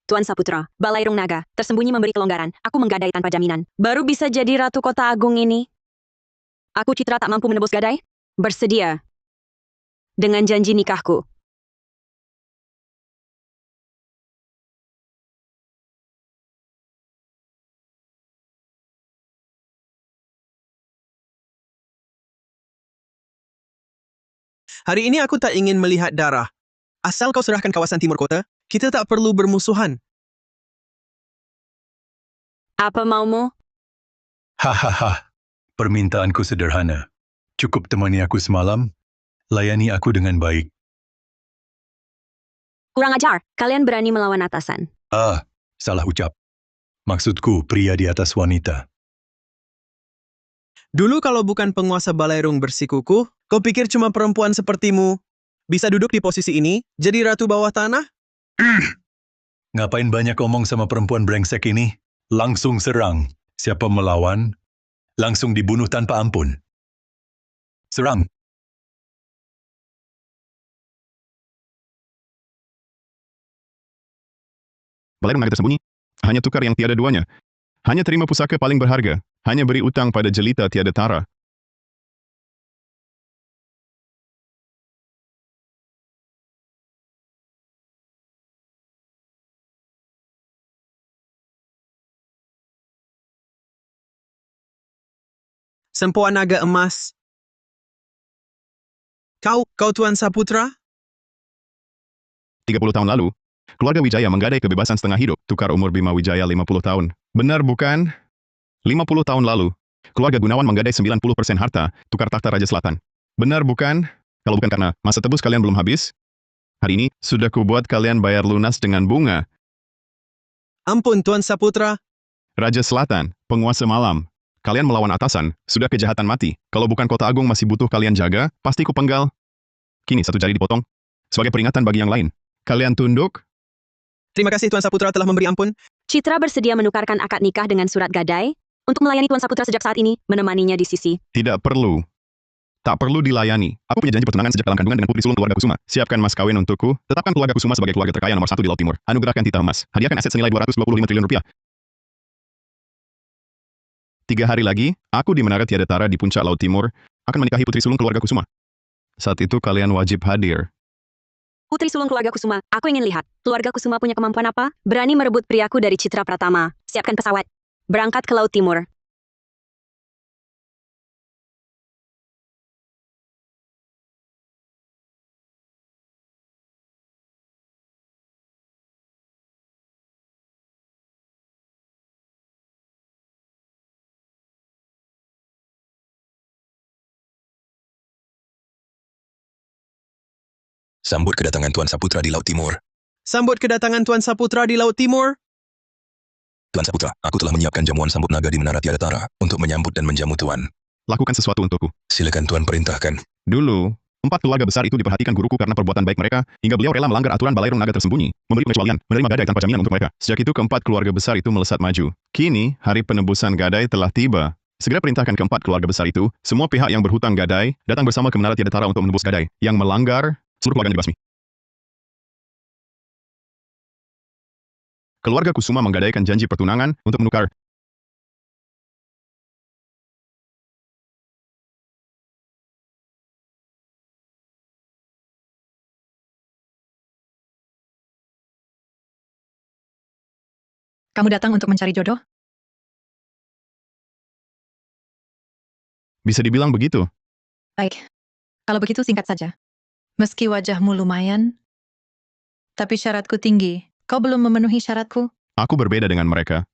Tuan Saputra, Balairung Naga, tersembunyi memberi kelonggaran. Aku menggadai tanpa jaminan. Baru bisa jadi Ratu Kota Agung ini. Aku Citra tak mampu menebus gadai? Bersedia. Dengan janji nikahku. Hari ini aku tak ingin melihat darah. Asal kau serahkan kawasan timur kota, kita tak perlu bermusuhan. Apa maumu? Hahaha, permintaanku sederhana. Cukup temani aku semalam, layani aku dengan baik. Kurang ajar, kalian berani melawan atasan. Salah ucap. Maksudku pria di atas wanita. Dulu kalau bukan penguasa Balairung bersikukuh, kau pikir cuma perempuan sepertimu bisa duduk di posisi ini, jadi ratu bawah tanah? Ngapain banyak omong sama perempuan brengsek ini? Langsung serang. Siapa melawan, langsung dibunuh tanpa ampun. Serang. Balairung Naga tersembunyi. Hanya tukar yang tiada duanya. Hanya terima pusaka paling berharga. Hanya beri utang pada jelita tiada tara. Sempoa naga emas. Kau Tuan Saputra? 30 tahun lalu, keluarga Wijaya menggadai kebebasan setengah hidup, tukar umur Bima Wijaya 50 tahun. Benar bukan? 50 tahun lalu, keluarga Gunawan menggadai 90% harta, tukar takhta Raja Selatan. Benar bukan? Kalau bukan karena masa tebus kalian belum habis, hari ini sudah kubuat kalian bayar lunas dengan bunga. Ampun Tuan Saputra. Raja Selatan, penguasa malam. Kalian melawan atasan, sudah kejahatan mati. Kalau bukan Kota Agung masih butuh kalian jaga, pasti ku penggal. Kini satu jari dipotong. Sebagai peringatan bagi yang lain. Kalian tunduk? Terima kasih Tuan Saputra telah memberi ampun. Citra bersedia menukarkan akad nikah dengan surat gadai untuk melayani Tuan Saputra sejak saat ini, menemaninya di sisi. Tidak perlu. Tak perlu dilayani. Aku punya janji pertunangan sejak dalam kandungan dengan putri sulung keluarga Kusuma. Siapkan mas kawin untukku. Tetapkan keluarga Kusuma sebagai keluarga terkaya nomor 1 di Laut Timur. Anugerahkan titah emas. Hadiahkan aset senilai 225 triliun rupiah. 3 hari lagi, aku di Menara Tiada Tara di puncak Laut Timur akan menikahi putri sulung keluarga Kusuma. Saat itu kalian wajib hadir. Putri sulung keluarga Kusuma, aku ingin lihat. Keluarga Kusuma punya kemampuan apa? Berani merebut priaku dari Citra Pratama. Siapkan pesawat. Berangkat ke Laut Timur. Sambut kedatangan Tuan Saputra di Laut Timur. Sambut kedatangan Tuan Saputra di Laut Timur. Tuan Saputra, aku telah menyiapkan jamuan sambut naga di Menara Tiada Tara untuk menyambut dan menjamu Tuan. Lakukan sesuatu untukku. Silakan Tuan perintahkan. Dulu, 4 keluarga besar itu diperhatikan guruku karena perbuatan baik mereka, hingga beliau rela melanggar aturan Balairung Naga tersembunyi, memberi pengecualian, menerima gadai tanpa jaminan untuk mereka. Sejak itu keempat keluarga besar itu melesat maju. Kini, hari penebusan gadai telah tiba. Segera perintahkan keempat keluarga besar itu, semua pihak yang berhutang gadai, datang bersama ke Menara Tiada Tara untuk menebus gadai. Yang melanggar, seluruh keluarganya dibasmi. Keluarga Kusuma menggadaikan janji pertunangan untuk menukar. Kamu datang untuk mencari jodoh? Bisa dibilang begitu. Baik. Kalau begitu singkat saja. Meski wajahmu lumayan, tapi syaratku tinggi. Kau belum memenuhi syaratku? Aku berbeda dengan mereka.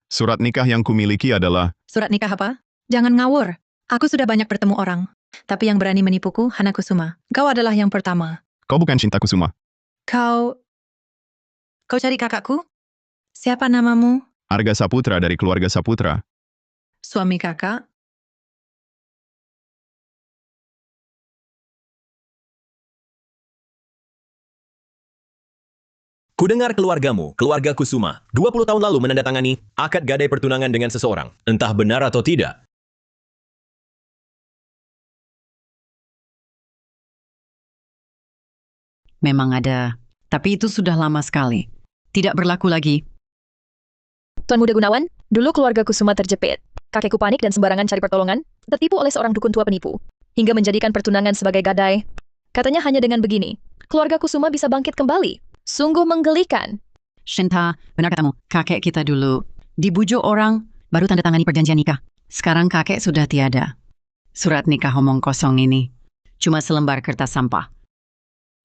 Surat nikah yang kumiliki adalah... Surat nikah apa? Jangan ngawur. Aku sudah banyak bertemu orang. Tapi yang berani menipuku, Hana Kusuma. Kau adalah yang pertama. Kau bukan Cinta Kusuma. Kau cari kakakku? Siapa namamu? Arga Saputra dari keluarga Saputra. Suami kakak? Kudengar keluargamu, keluarga Kusuma, 20 tahun lalu menandatangani akad gadai pertunangan dengan seseorang. Entah benar atau tidak. Memang ada, tapi itu sudah lama sekali. tidak berlaku lagi. Tuan Muda Gunawan, dulu keluarga Kusuma terjepit. Kakekku panik dan sembarangan cari pertolongan, tertipu oleh seorang dukun tua penipu, hingga menjadikan pertunangan sebagai gadai. Katanya hanya dengan begini, keluarga Kusuma bisa bangkit kembali. Sungguh menggelikan. Shinta, benar katamu, kakek kita dulu dibujuk orang, baru tanda tangani perjanjian nikah. Sekarang kakek sudah tiada. Surat nikah omong kosong ini cuma selembar kertas sampah.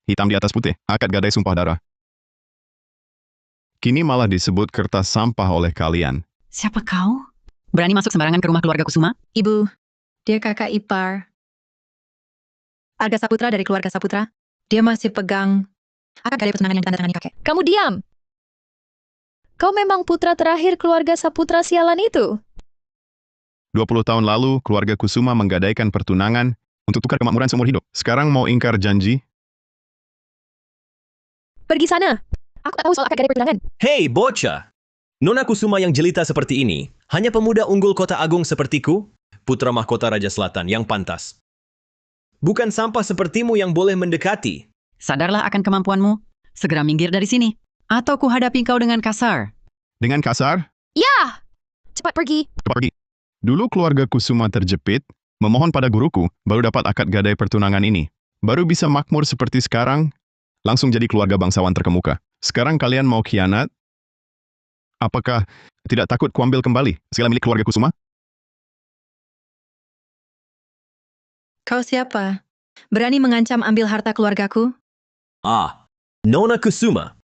Hitam di atas putih, akad gadai sumpah darah. Kini malah disebut kertas sampah oleh kalian. Siapa kau? Berani masuk sembarangan ke rumah keluarga Kusuma? Ibu, dia kakak ipar. Arga Saputra dari keluarga Saputra. Dia masih pegang akad gadai pertunangan yang ditandatangani kakek. Kamu diam! Kau memang putra terakhir keluarga Saputra sialan itu. 20 tahun lalu, keluarga Kusuma menggadaikan pertunangan untuk tukar kemakmuran seumur hidup. Sekarang mau ingkar janji? Pergi sana! Aku tak tahu soal akad gadai pertunangan. Hei, bocah! Nona Kusuma yang jelita seperti ini, hanya pemuda unggul kota agung sepertiku, putra mahkota Raja Selatan yang pantas. Bukan sampah sepertimu yang boleh mendekati. Sadarlah akan kemampuanmu. Segera minggir dari sini. Atau kuhadapi kau dengan kasar. Dengan kasar? Ya! Cepat pergi. Cepat pergi. Dulu keluarga Kusuma terjepit, memohon pada guruku, baru dapat akad gadai pertunangan ini. Baru bisa makmur seperti sekarang, langsung jadi keluarga bangsawan terkemuka. Sekarang kalian mau khianat? Apakah tidak takut kuambil kembali segala milik keluarga Kusuma? Kau siapa? Berani mengancam ambil harta keluargaku? Ah, Nona Kusuma.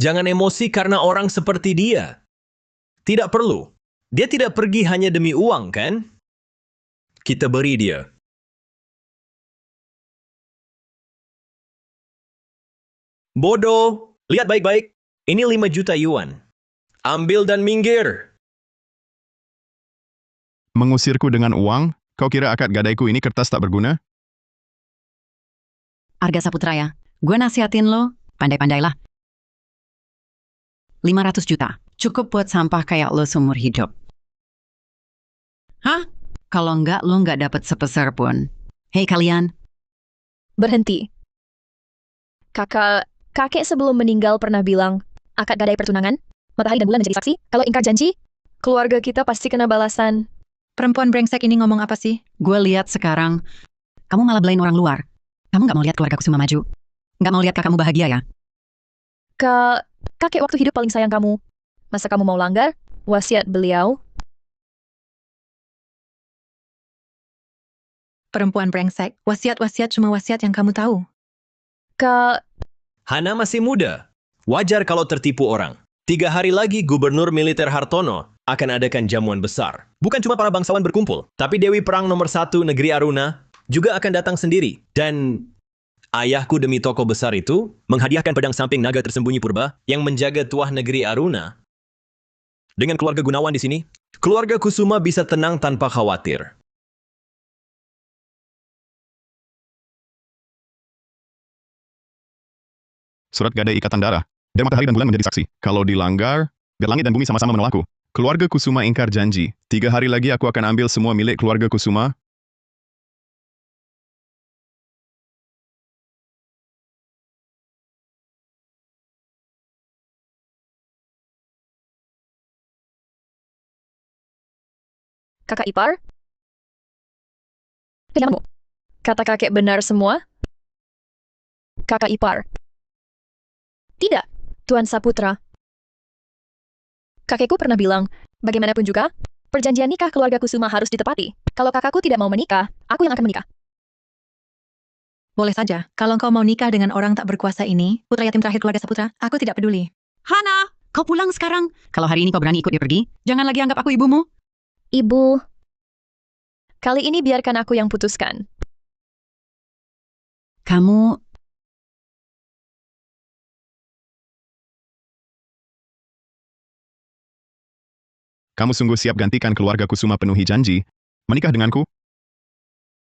Jangan emosi karena orang seperti dia. Tidak perlu. Dia tidak pergi hanya demi uang, kan? Kita beri dia. Bodoh. Lihat baik-baik. Ini 5 juta yuan. Ambil dan minggir. Mengusirku dengan uang? Kau kira akad gadaiku ini kertas tak berguna? Arga Saputra ya, gue nasihatin lo, pandai-pandailah. 500 juta, cukup buat sampah kayak lo seumur hidup. Hah? Kalau enggak, lo enggak dapat sepeser pun. Hei kalian, Berhenti. Kakek sebelum meninggal pernah bilang, akad gadai pertunangan, matahari dan bulan menjadi saksi, kalau ingkar janji, keluarga kita pasti kena balasan. Perempuan brengsek ini ngomong apa sih? gue lihat sekarang, kamu malah belain orang luar. Kamu nggak mau lihat keluarga Kusuma maju? Nggak mau lihat kakakmu bahagia ya? Kakek waktu hidup paling sayang kamu. Masa kamu mau langgar? Wasiat beliau? Perempuan brengsek. Wasiat-wasiat cuma wasiat yang kamu tahu. Hana masih muda. Wajar kalau tertipu orang. 3 hari lagi Gubernur Militer Hartono akan adakan jamuan besar. Bukan cuma para bangsawan berkumpul, tapi Dewi Perang nomor 1 negeri Aruna juga akan datang sendiri. Dan ayahku demi tokoh besar itu menghadiahkan pedang samping naga tersembunyi purba yang menjaga tuah negeri Aruna. Dengan keluarga Gunawan di sini, keluarga Kusuma bisa tenang tanpa khawatir. Surat gadai ikatan darah. Biar matahari dan bulan menjadi saksi. Kalau dilanggar, biar langit dan bumi sama-sama menolakku. Keluarga Kusuma ingkar janji. 3 hari lagi aku akan ambil semua milik keluarga Kusuma. Kakak ipar? Kenapa? Kata kakek benar semua? Kakak ipar. Tidak, Tuan Saputra. Kakekku pernah bilang, bagaimanapun juga, perjanjian nikah keluarga Kusuma harus ditepati. Kalau kakakku tidak mau menikah, aku yang akan menikah. Boleh saja. Kalau kau mau nikah dengan orang tak berkuasa ini, putra yatim terakhir keluarga Saputra, aku tidak peduli. Hana, kau pulang sekarang. Kalau hari ini kau berani ikut dia pergi, jangan lagi anggap aku ibumu. Ibu, kali ini biarkan aku yang putuskan. Kamu Kamu sungguh siap gantikan keluarga Kusuma penuhi janji? Menikah denganku?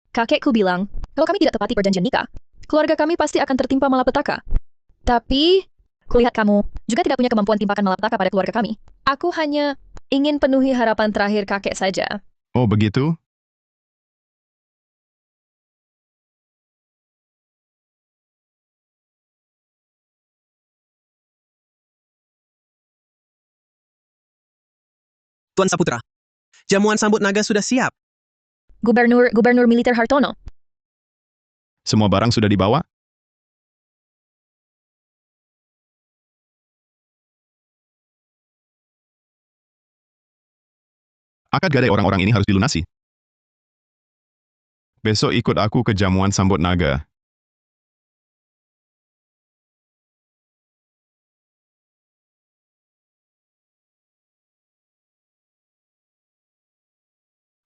Kakekku bilang, kalau kami tidak tepati perjanjian nikah, keluarga kami pasti akan tertimpa malapetaka. Tapi, kulihat kamu juga tidak punya kemampuan timpakan malapetaka pada keluarga kami. Aku hanya ingin penuhi harapan terakhir kakek saja. Oh begitu? Tuan Saputra, jamuan sambut naga sudah siap. Gubernur Militer Hartono. Semua barang sudah dibawa? Akad gadai orang-orang ini harus dilunasi. Besok ikut aku ke jamuan sambut naga.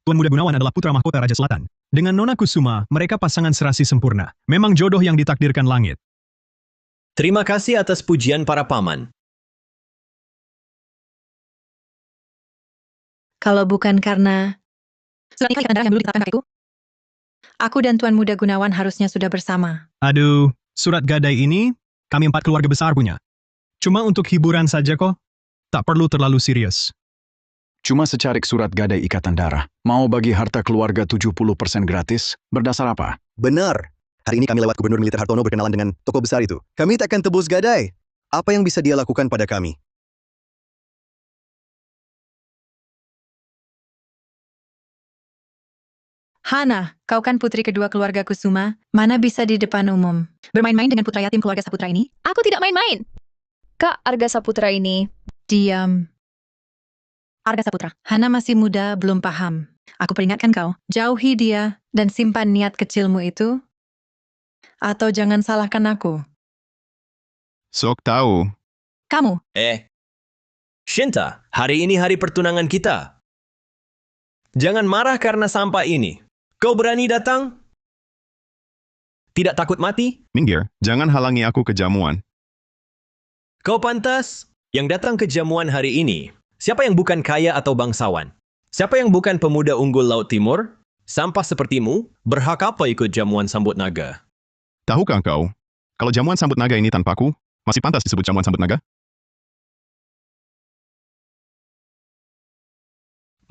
Tuan Muda Gunawan adalah putra mahkota Raja Selatan. Dengan Nona Kusuma, mereka pasangan serasi sempurna. Memang jodoh yang ditakdirkan langit. Terima kasih atas pujian para paman. Kalau bukan karena surat nikah Ikatan Darah yang dulu ditetapkan kakekku, aku dan Tuan Muda Gunawan harusnya sudah bersama. Aduh, surat gadai ini kami 4 keluarga besar punya. Cuma untuk hiburan saja kok. Tak perlu terlalu serius. Cuma secarik surat gadai Ikatan Darah. Mau bagi harta keluarga 70% gratis? Berdasar apa? Benar. Hari ini kami lewat Gubernur Militer Hartono berkenalan dengan tokoh besar itu. Kami takkan tebus gadai. Apa yang bisa dia lakukan pada kami? Hana, kau kan putri kedua keluarga Kusuma, mana bisa di depan umum. Bermain-main dengan putra yatim keluarga Saputra ini? Aku tidak main-main. Kak Arga Saputra ini. Diam. Arga Saputra, Hana masih muda, belum paham. Aku peringatkan kau, jauhi dia dan simpan niat kecilmu itu. Atau jangan salahkan aku. Sok tahu. Kamu. Shinta, hari ini hari pertunangan kita. Jangan marah karena sampah ini. Kau berani datang? Tidak takut mati? Minggir, jangan halangi aku ke jamuan. Kau pantas yang datang ke jamuan hari ini. Siapa yang bukan kaya atau bangsawan? Siapa yang bukan pemuda unggul Laut Timur? Sampah sepertimu, berhak apa ikut jamuan sambut naga? Tahukah kau, kalau jamuan sambut naga ini tanpaku, masih pantas disebut jamuan sambut naga?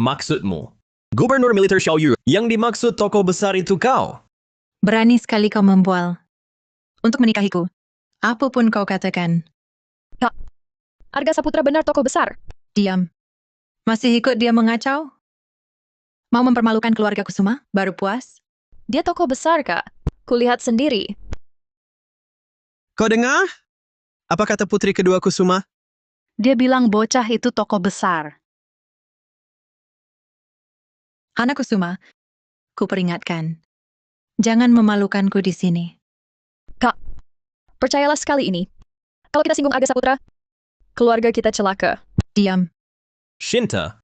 Maksudmu? Gubernur Militer Xiao Yu, yang dimaksud tokoh besar itu kau? Berani sekali kau membual. Untuk menikahiku, apapun kau katakan. Kak, Arga Saputra benar tokoh besar. Diam. Masih ikut dia mengacau? Mau mempermalukan keluarga Kusuma? Baru puas? Dia tokoh besar, Kak. Kulihat sendiri. Kau dengar? Apa kata putri kedua Kusuma? Dia bilang bocah itu tokoh besar. Hana Kusuma, ku peringatkan. Jangan memalukanku di sini. Kak, percayalah sekali ini. Kalau kita singgung Arga Saputra, keluarga kita celaka. Diam. Shinta.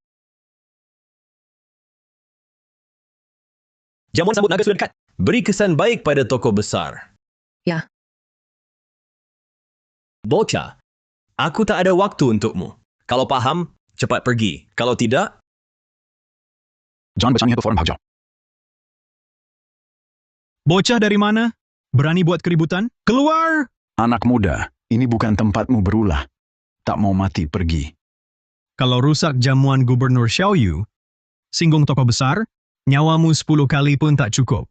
Jamuan sambut naga sudah dekat. Beri kesan baik pada tokoh besar. Ya. Bocah, aku tak ada waktu untukmu. Kalau paham, cepat pergi. Kalau tidak, Jangan bercanda ke forum Hajau. Bocah dari mana? Berani buat keributan? Keluar! Anak muda, ini bukan tempatmu berulah. Tak mau mati, pergi. Kalau rusak jamuan Gubernur Xiao Yu, singgung tokoh besar, nyawamu 10 kali pun tak cukup.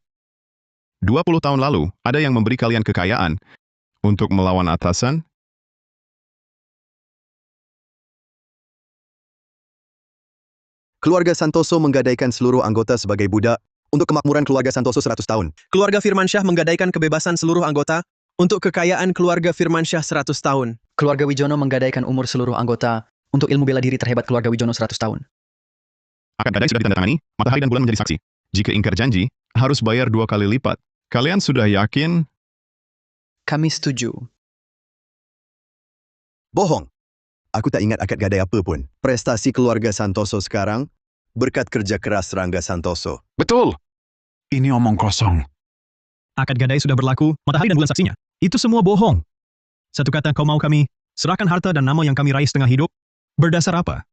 20 tahun lalu, ada yang memberi kalian kekayaan untuk melawan atasan? Keluarga Santoso menggadaikan seluruh anggota sebagai budak untuk kemakmuran keluarga Santoso 100 tahun. Keluarga Firmansyah menggadaikan kebebasan seluruh anggota untuk kekayaan keluarga Firmansyah 100 tahun. Keluarga Wijono menggadaikan umur seluruh anggota untuk ilmu bela diri terhebat keluarga Wijono 100 tahun. Akad gadai sudah ditandatangani, matahari dan bulan menjadi saksi. Jika ingkar janji, harus bayar 2 kali lipat. Kalian sudah yakin? Kami setuju. Bohong. Aku tak ingat akad gadai apa pun. Prestasi keluarga Santoso sekarang berkat kerja keras Rangga Santoso. Betul. Ini omong kosong. Akad gadai sudah berlaku, matahari dan bulan saksinya. Itu semua bohong. Satu kata kau mau kami, serahkan harta dan nama yang kami raih setengah hidup. Berdasar apa?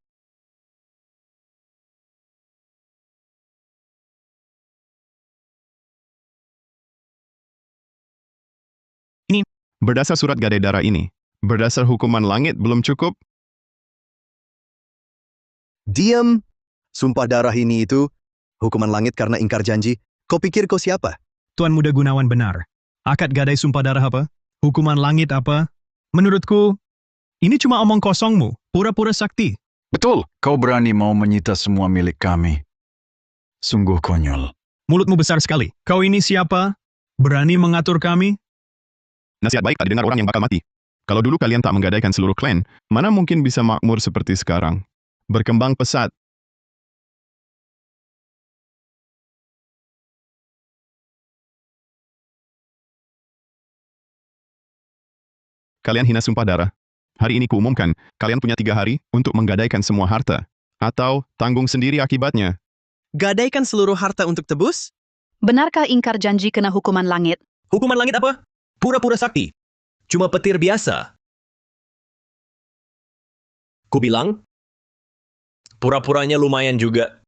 Berdasar surat gadai darah ini, berdasar hukuman langit belum cukup? Diam. Sumpah darah ini itu hukuman langit karena ingkar janji. Kau pikir kau siapa? Tuan Muda Gunawan benar. Akad gadai sumpah darah apa? Hukuman langit apa? Menurutku, ini cuma omong kosongmu, pura-pura sakti. Betul, kau berani mau menyita semua milik kami. Sungguh konyol. Mulutmu besar sekali. Kau ini siapa? Berani mengatur kami? Nasihat baik tak didengar orang yang bakal mati. Kalau dulu kalian tak menggadaikan seluruh klan, mana mungkin bisa makmur seperti sekarang? Berkembang pesat. Kalian hina sumpah darah. Hari ini kuumumkan, kalian punya 3 hari untuk menggadaikan semua harta. Atau tanggung sendiri akibatnya. Gadaikan seluruh harta untuk tebus? Benarkah ingkar janji kena hukuman langit? Hukuman langit apa? Pura-pura sakti. Cuma petir biasa. Ku bilang, pura-puranya lumayan juga.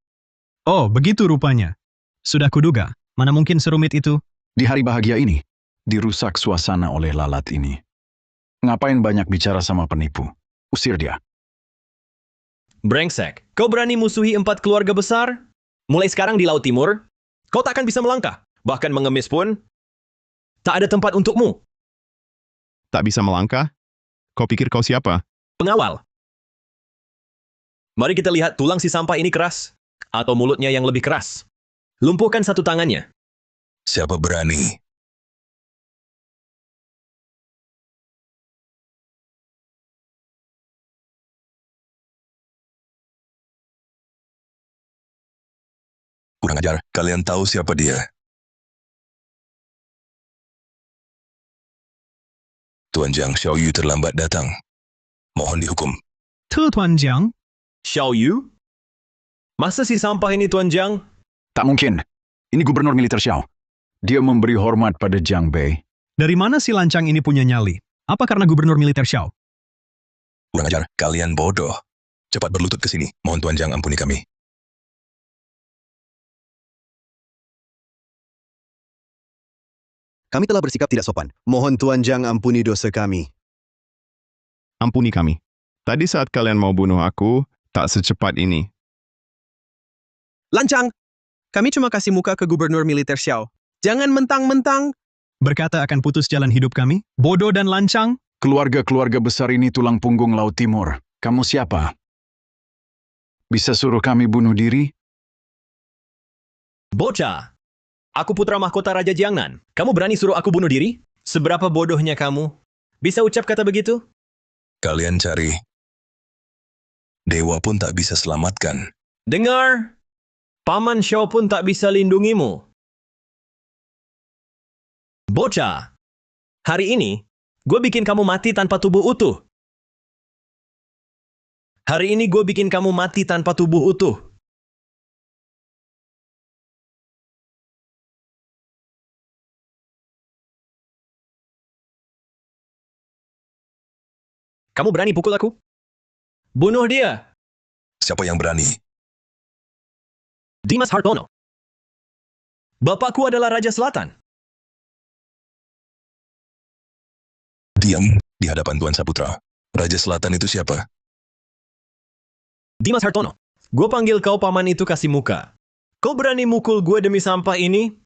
Oh, begitu rupanya. Sudah kuduga. Mana mungkin serumit itu? Di hari bahagia ini, dirusak suasana oleh lalat ini. Ngapain banyak bicara sama penipu? Usir dia. Brengsek, kau berani musuhi 4 keluarga besar? Mulai sekarang di Laut Timur, kau tak akan bisa melangkah. Bahkan mengemis pun, tak ada tempat untukmu. Tak bisa melangkah? Kau pikir kau siapa? Pengawal. Mari kita lihat tulang si sampah ini keras, atau mulutnya yang lebih keras. Lumpuhkan satu tangannya. Siapa berani? Kurang ajar, kalian tahu siapa dia? Tuan Jiang Xiaoyu terlambat datang. Mohon dihukum. Tuan Jiang? Xiao Yu? Masa si sampah ini Tuan Jiang? Tak mungkin. Ini gubernur militer Xiao. Dia memberi hormat pada Jiang Bei. Dari mana si lancang ini punya nyali? Apa karena gubernur militer Xiao? Kurang ajar, kalian bodoh. Cepat berlutut ke sini. Mohon Tuan Jiang ampuni kami. Kami telah bersikap tidak sopan. Mohon Tuan Jiang ampuni dosa kami. Ampuni kami. Tadi saat kalian mau bunuh aku, tak secepat ini. Lancang! Kami cuma kasih muka ke gubernur militer Xiao. Jangan mentang-mentang. Berkata akan putus jalan hidup kami? Bodoh dan lancang? Keluarga-keluarga besar ini tulang punggung Laut Timur. Kamu siapa? Bisa suruh kami bunuh diri? Bocah! Aku putra mahkota Raja Jiangnan. Kamu berani suruh aku bunuh diri? Seberapa bodohnya kamu? Bisa ucap kata begitu? Kalian cari. Dewa pun tak bisa selamatkan. Dengar! Paman Xiao pun tak bisa lindungimu. Bocah! Hari ini, gue bikin kamu mati tanpa tubuh utuh. Hari ini gue bikin kamu mati tanpa tubuh utuh. Kamu berani pukul aku? Bunuh dia! Siapa yang berani? Dimas Hartono. Bapakku adalah Raja Selatan. Diam di hadapan Tuan Saputra. Raja Selatan itu siapa? Dimas Hartono. Gue panggil kau paman itu kasih muka. Kau berani mukul gue demi sampah ini?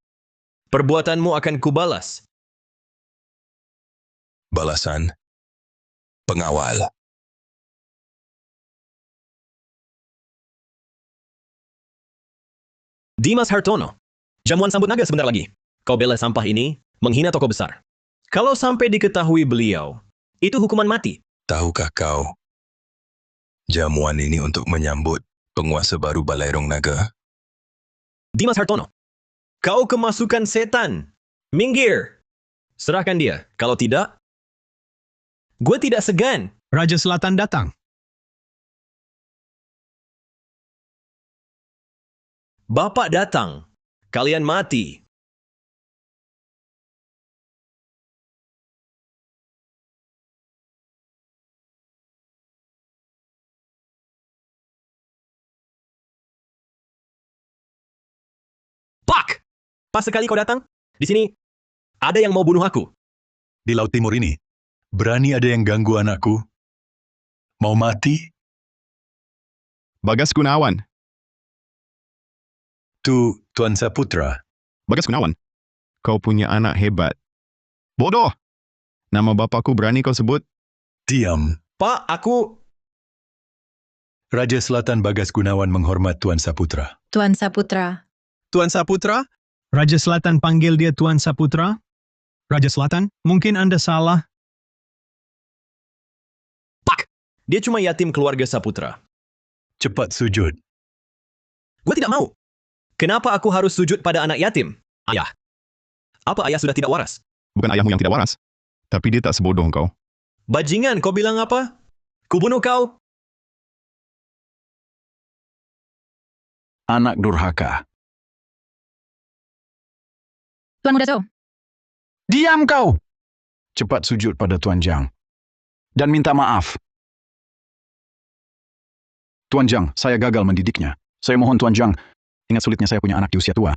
Perbuatanmu akan kubalas. Balasan. Pengawal. Dimas Hartono. Jamuan sambut naga sebentar lagi. Kau bela sampah ini, menghina toko besar. Kalau sampai diketahui beliau, itu hukuman mati. Tahukah kau? Jamuan ini untuk menyambut penguasa baru Balairong Naga. Dimas Hartono. Kau kemasukan setan. Minggir. Serahkan dia. Kalau tidak, gue tidak segan. Raja Selatan datang. Bapak datang. Kalian mati. Pak! Pas sekali kau datang, di sini ada yang mau bunuh aku. Di Laut Timur ini, berani ada yang ganggu anakku? Mau mati? Bagas Gunawan. Tuan Saputra. Bagas Gunawan. Kau punya anak hebat. Bodoh! Nama bapakku berani kau sebut? Diam. Pak, aku... Raja Selatan Bagas Gunawan menghormat Tuan Saputra. Tuan Saputra. Tuan Saputra, Raja Selatan panggil dia Tuan Saputra. Raja Selatan, mungkin Anda salah. Pak! Dia cuma yatim keluarga Saputra. Cepat sujud. Gue tidak mau. Kenapa aku harus sujud pada anak yatim? Ayah. Apa ayah sudah tidak waras? Bukan ayahmu yang tidak waras. Tapi dia tak sebodoh kau. Bajingan, kau bilang apa? Kubunuh kau? Anak durhaka. Tuan Muda Zhou. Diam kau! Cepat sujud pada Tuan Jiang. Dan minta maaf. Tuan Jiang, saya gagal mendidiknya. Saya mohon Tuan Jiang, ingat sulitnya saya punya anak di usia tua.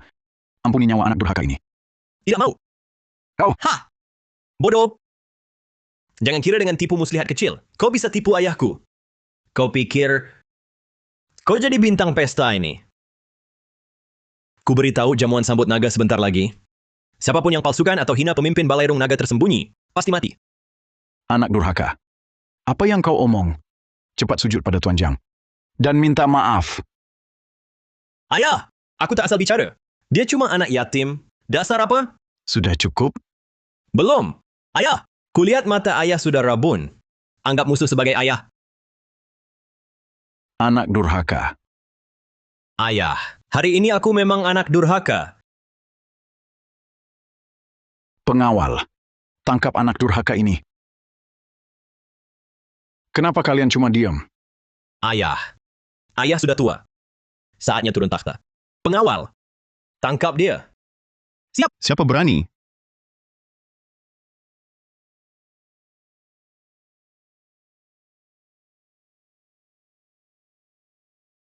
Ampuni nyawa anak durhaka ini. Tidak mau. Kau. Hah! Bodoh. Jangan kira dengan tipu muslihat kecil. Kau bisa tipu ayahku. Kau pikir kau jadi bintang pesta ini. Ku beritahu jamuan sambut naga sebentar lagi. Siapapun yang palsukan atau hina pemimpin balairung naga tersembunyi, pasti mati. Anak durhaka. Apa yang kau omong? Cepat sujud pada Tuan Jiang. Dan minta maaf. Ayah, aku tak asal bicara. Dia cuma anak yatim. Dasar apa? Sudah cukup? Belum. Ayah, kulihat mata ayah sudah rabun. Anggap musuh sebagai ayah. Anak durhaka. Ayah, hari ini aku memang anak durhaka. Pengawal. Tangkap anak durhaka ini. Kenapa kalian cuma diam? Ayah. Ayah sudah tua. Saatnya turun takhta. Pengawal. Tangkap dia. Siap. Siapa berani?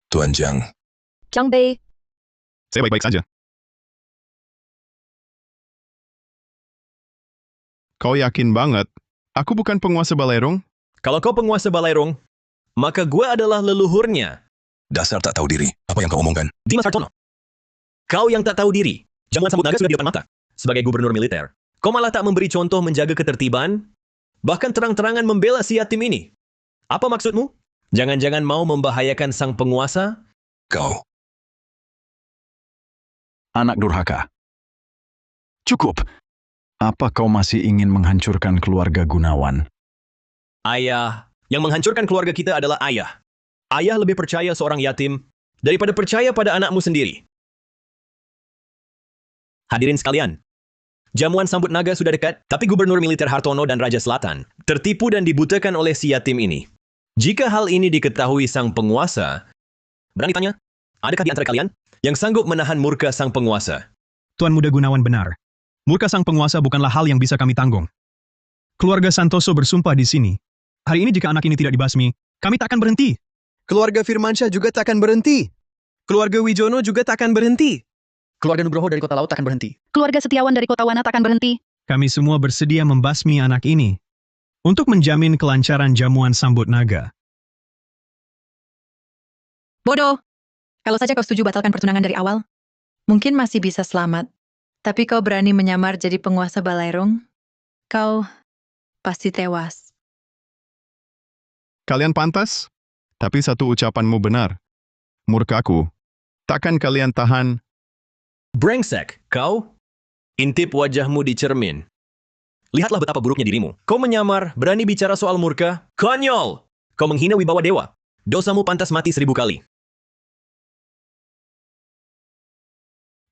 Tuan Jiang, Zhang Bei. Saya baik-baik saja. Kau yakin banget? Aku bukan penguasa balairung? Kalau kau penguasa balairung, maka gue adalah leluhurnya. dasar tak tahu diri. Apa yang kau omongkan? Dimas Hartono. Kau yang tak tahu diri. Jamuan sambut naga sudah di depan mata. Sebagai gubernur militer, kau malah tak memberi contoh menjaga ketertiban, bahkan terang-terangan membela si yatim ini. Apa maksudmu? Jangan-jangan mau membahayakan sang penguasa? Kau. Anak durhaka. Cukup. Apa kau masih ingin menghancurkan keluarga Gunawan? Ayah. Yang menghancurkan keluarga kita adalah ayah. Ayah lebih percaya seorang yatim daripada percaya pada anakmu sendiri. Hadirin sekalian, jamuan sambut naga sudah dekat, tapi gubernur militer Hartono dan Raja Selatan tertipu dan dibutakan oleh si yatim ini. Jika hal ini diketahui sang penguasa, berani tanya, adakah di antara kalian yang sanggup menahan murka sang penguasa? Tuan Muda Gunawan benar. Murka sang penguasa bukanlah hal yang bisa kami tanggung. Keluarga Santoso bersumpah di sini. Hari ini jika anak ini tidak dibasmi, kami tak akan berhenti. keluarga Firmansyah juga takkan berhenti. Keluarga Wijono juga takkan berhenti. Keluarga Nugroho dari Kota Laut takkan berhenti. Keluarga Setiawan dari Kota Wana takkan berhenti. Kami semua bersedia membasmi anak ini untuk menjamin kelancaran jamuan sambut naga. Bodoh. Kalau saja kau setuju batalkan pertunangan dari awal. Mungkin masih bisa selamat. Tapi kau berani menyamar jadi penguasa balairung? Kau pasti tewas. Kalian pantas? Tapi satu ucapanmu benar. Murkaku. Takkan kalian tahan? Brengsek, kau? Intip wajahmu di cermin. Lihatlah betapa buruknya dirimu. Kau menyamar, berani bicara soal murka. Konyol! Kau menghina wibawa dewa. Dosamu pantas mati 1000 kali.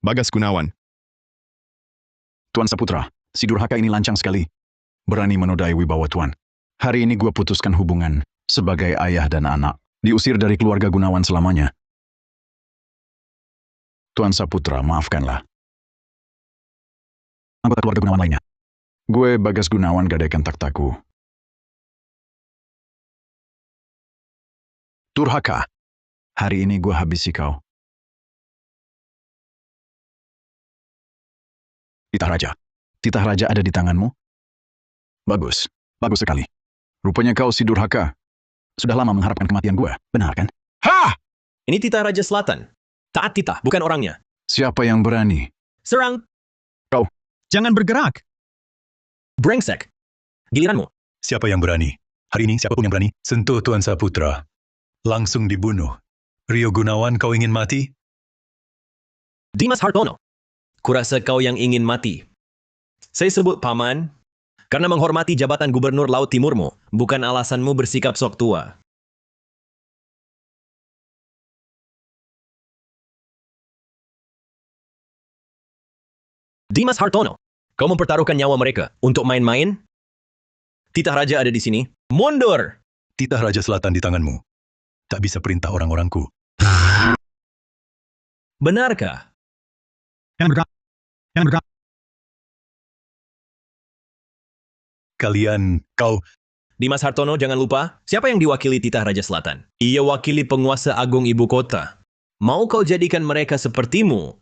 Bagas Gunawan. Tuan Saputra, si durhaka ini lancang sekali. Berani menodai wibawa Tuan. Hari ini gua putuskan hubungan sebagai ayah dan anak. Diusir dari keluarga Gunawan selamanya. Tuan Saputra, maafkanlah. Anggota keluarga Gunawan lainnya. Gue Bagas Gunawan gadaikan takhtaku. Durhaka, hari ini gue habisi kau. Titah Raja. Titah Raja ada di tanganmu? Bagus. Bagus sekali. Rupanya kau si durhaka. Sudah lama mengharapkan kematian gue, benar kan? Ha! Ini titah Raja Selatan. Taat titah, bukan orangnya. Siapa yang berani? Serang! Kau. Jangan bergerak. Brengsek. Giliranmu. Siapa yang berani? Hari ini siapapun yang berani, sentuh Tuan Saputra. langsung dibunuh. Rio Gunawan, kau ingin mati? Dimas Hartono, kurasa kau yang ingin mati. Saya sebut paman karena menghormati jabatan Gubernur Laut Timurmu, bukan alasanmu bersikap sok tua. Dimas Hartono, kau mempertaruhkan nyawa mereka untuk main-main? Titah Raja ada di sini. Mundur! Titah Raja Selatan di tanganmu. Tak bisa perintah orang-orangku. Benarkah? Jangan bergerak. Jangan bergerak. Kalian, kau... Dimas Hartono, jangan lupa, siapa yang diwakili Titah Raja Selatan? Ia wakili penguasa agung ibu kota. Mau kau jadikan mereka sepertimu?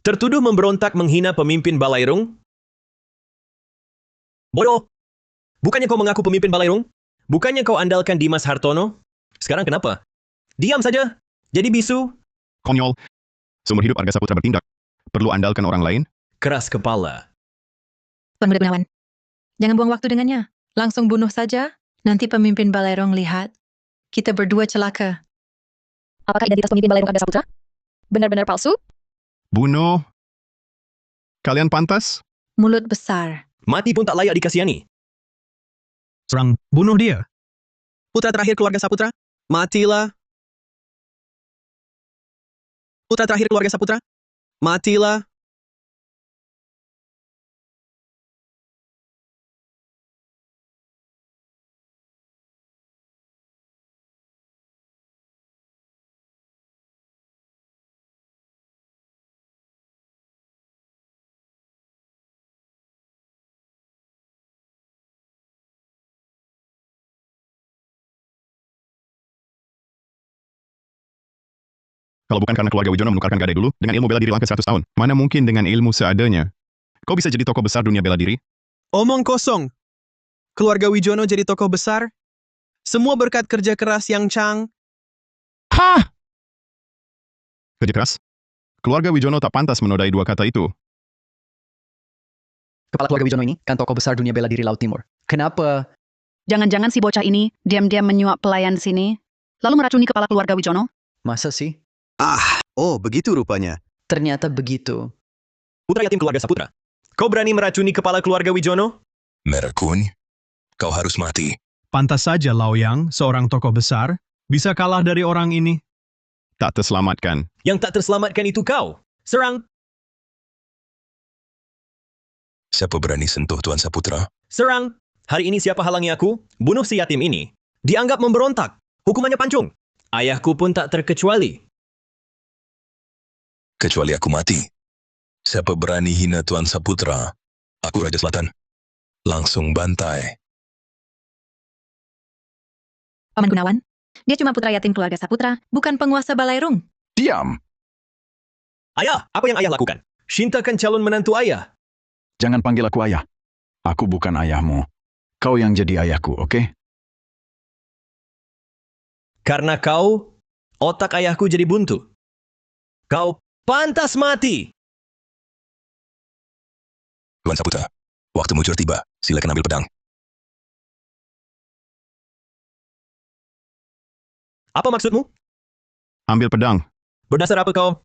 Tertuduh memberontak menghina pemimpin Balairung? Bodoh! Bukannya kau mengaku pemimpin Balairung? Bukannya kau andalkan Dimas Hartono? Sekarang kenapa? Diam saja. Jadi bisu. Konyol. Seumur hidup Arga Saputra bertindak. Perlu andalkan orang lain? Keras kepala. Tuan Muda Gunawan, jangan buang waktu dengannya. Langsung bunuh saja. Nanti pemimpin Balairung lihat. Kita berdua celaka. Apakah identitas pemimpin Balairung Arga Saputra? Benar-benar palsu? Bunuh. Kalian pantas? Mulut besar. Mati pun tak layak dikasihani. Serang, bunuh dia. Putra terakhir keluarga Saputra, matilah. Putra terakhir keluarga Saputra, matilah. Kalau bukan karena keluarga Wijono menukarkan gadai dulu, dengan ilmu bela diri langkah 100 tahun, mana mungkin dengan ilmu seadanya? Kau bisa jadi tokoh besar dunia bela diri? Omong kosong. Keluarga Wijono jadi tokoh besar. Semua berkat kerja keras yang Chang. Hah? Kerja keras? Keluarga Wijono tak pantas menodai dua kata itu. Kepala keluarga Wijono ini kan tokoh besar dunia bela diri Laut Timur. Kenapa? Jangan-jangan si bocah ini diam-diam menyuap pelayan sini, lalu meracuni kepala keluarga Wijono? Masa sih? Oh begitu rupanya. Ternyata begitu. Putra yatim keluarga Saputra. Kau berani meracuni kepala keluarga Wijono? Merakun, kau harus mati. Pantas saja Laoyang, seorang tokoh besar, bisa kalah dari orang ini. Tak terselamatkan. Yang tak terselamatkan itu kau. Serang! Siapa berani sentuh Tuan Saputra? Serang! Hari ini siapa halangi aku? Bunuh si yatim ini. Dianggap memberontak. Hukumannya pancung. Ayahku pun tak terkecuali. Kecuali aku mati. Siapa berani hina Tuan Saputra? Aku Raja Selatan. Langsung bantai. Paman Gunawan, dia cuma putra yatim keluarga Saputra, bukan penguasa Balairung. Diam! Ayah, apa yang ayah lakukan? Shintakan calon menantu ayah. Jangan panggil aku ayah. Aku bukan ayahmu. Kau yang jadi ayahku, oke? Karena kau, otak ayahku jadi buntu. Kau pantas mati. Tuan Saputra, waktu muncul tiba. Silakan ambil pedang. Apa maksudmu? Ambil pedang. Berdasar apa kau?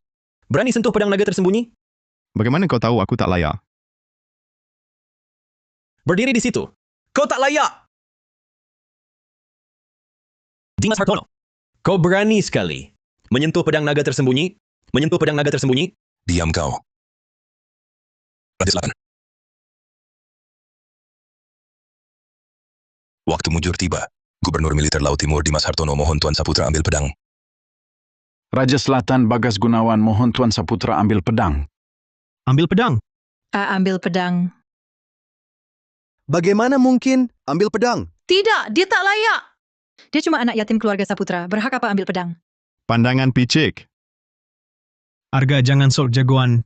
Berani sentuh pedang naga tersembunyi? Bagaimana kau tahu aku tak layak? Berdiri di situ. Kau tak layak. Dimas Hartono, kau berani sekali menyentuh pedang naga tersembunyi? Menyentuh pedang naga tersembunyi? Diam kau. Raja Selatan. Waktu mujur tiba. Gubernur Militer Laut Timur Dimas Hartono mohon Tuan Saputra ambil pedang. Raja Selatan Bagas Gunawan mohon Tuan Saputra ambil pedang. Ambil pedang. Ambil pedang. Bagaimana mungkin ambil pedang? Tidak, dia tak layak. Dia cuma anak yatim keluarga Saputra. Berhak apa ambil pedang? Pandangan picik. Arga jangan sok jagoan.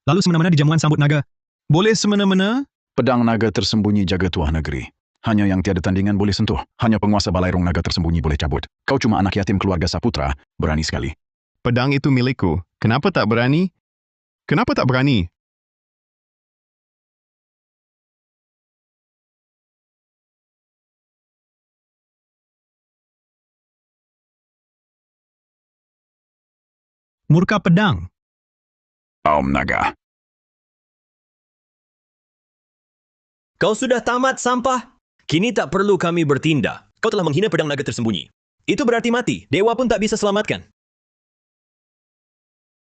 Lalu semena-mena di jamuan sambut naga. Boleh semena-mena? Pedang naga tersembunyi jaga tuah negeri. Hanya yang tiada tandingan boleh sentuh. Hanya penguasa Balairung naga tersembunyi boleh cabut. Kau cuma anak yatim keluarga Saputra. Berani sekali. Pedang itu milikku. Kenapa tak berani? Kenapa tak berani? Murka pedang. Aum Naga. Kau sudah tamat, sampah? Kini tak perlu kami bertindak. Kau telah menghina pedang naga tersembunyi. Itu berarti mati. Dewa pun tak bisa selamatkan.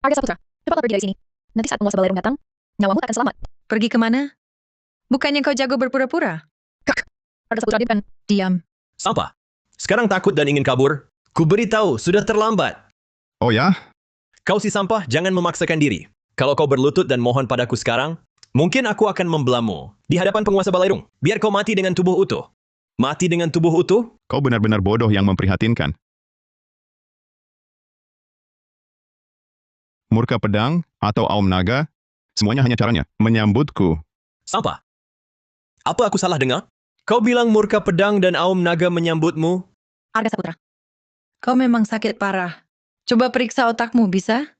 Arga Saputra, cepatlah pergi dari sini. Nanti saat penguasa Balerung datang, nyawamu tak akan selamat. Pergi kemana? Bukannya kau jago berpura-pura? Arga Saputra, diamkan. Diam. Sampah. Sekarang takut dan ingin kabur? Ku beritahu, sudah terlambat. Oh ya? Kau si sampah, jangan memaksakan diri. Kalau kau berlutut dan mohon padaku sekarang, mungkin aku akan membelamu di hadapan penguasa Balerung. Biar kau mati dengan tubuh utuh. Mati dengan tubuh utuh? Kau benar-benar bodoh yang memprihatinkan. Murka pedang atau Aum Naga, semuanya hanya caranya menyambutku. Sampah. Apa aku salah dengar? Kau bilang murka pedang dan aum naga menyambutmu? Arga Saputra. Kau memang sakit parah. Coba periksa otakmu, bisa?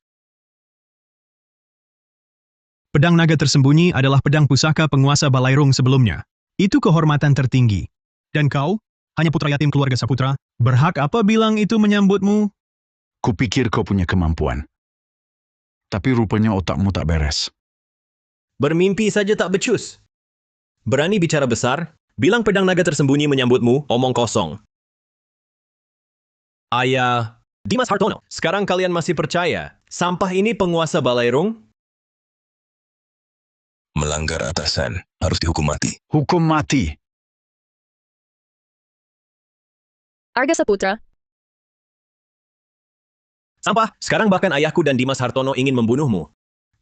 Pedang naga tersembunyi adalah pedang pusaka penguasa Balairung sebelumnya. Itu kehormatan tertinggi. Dan kau, hanya putra yatim keluarga Saputra, berhak apa bilang itu menyambutmu? Kupikir kau punya kemampuan. Tapi rupanya otakmu tak beres. Bermimpi saja tak becus. Berani bicara besar, bilang pedang naga tersembunyi menyambutmu, omong kosong. Ayah, Dimas Hartono, sekarang kalian masih percaya sampah ini penguasa Balairung? Melanggar atasan, harus dihukum mati. Hukum mati. Arga Saputra, Sampah, sekarang bahkan ayahku dan Dimas Hartono ingin membunuhmu.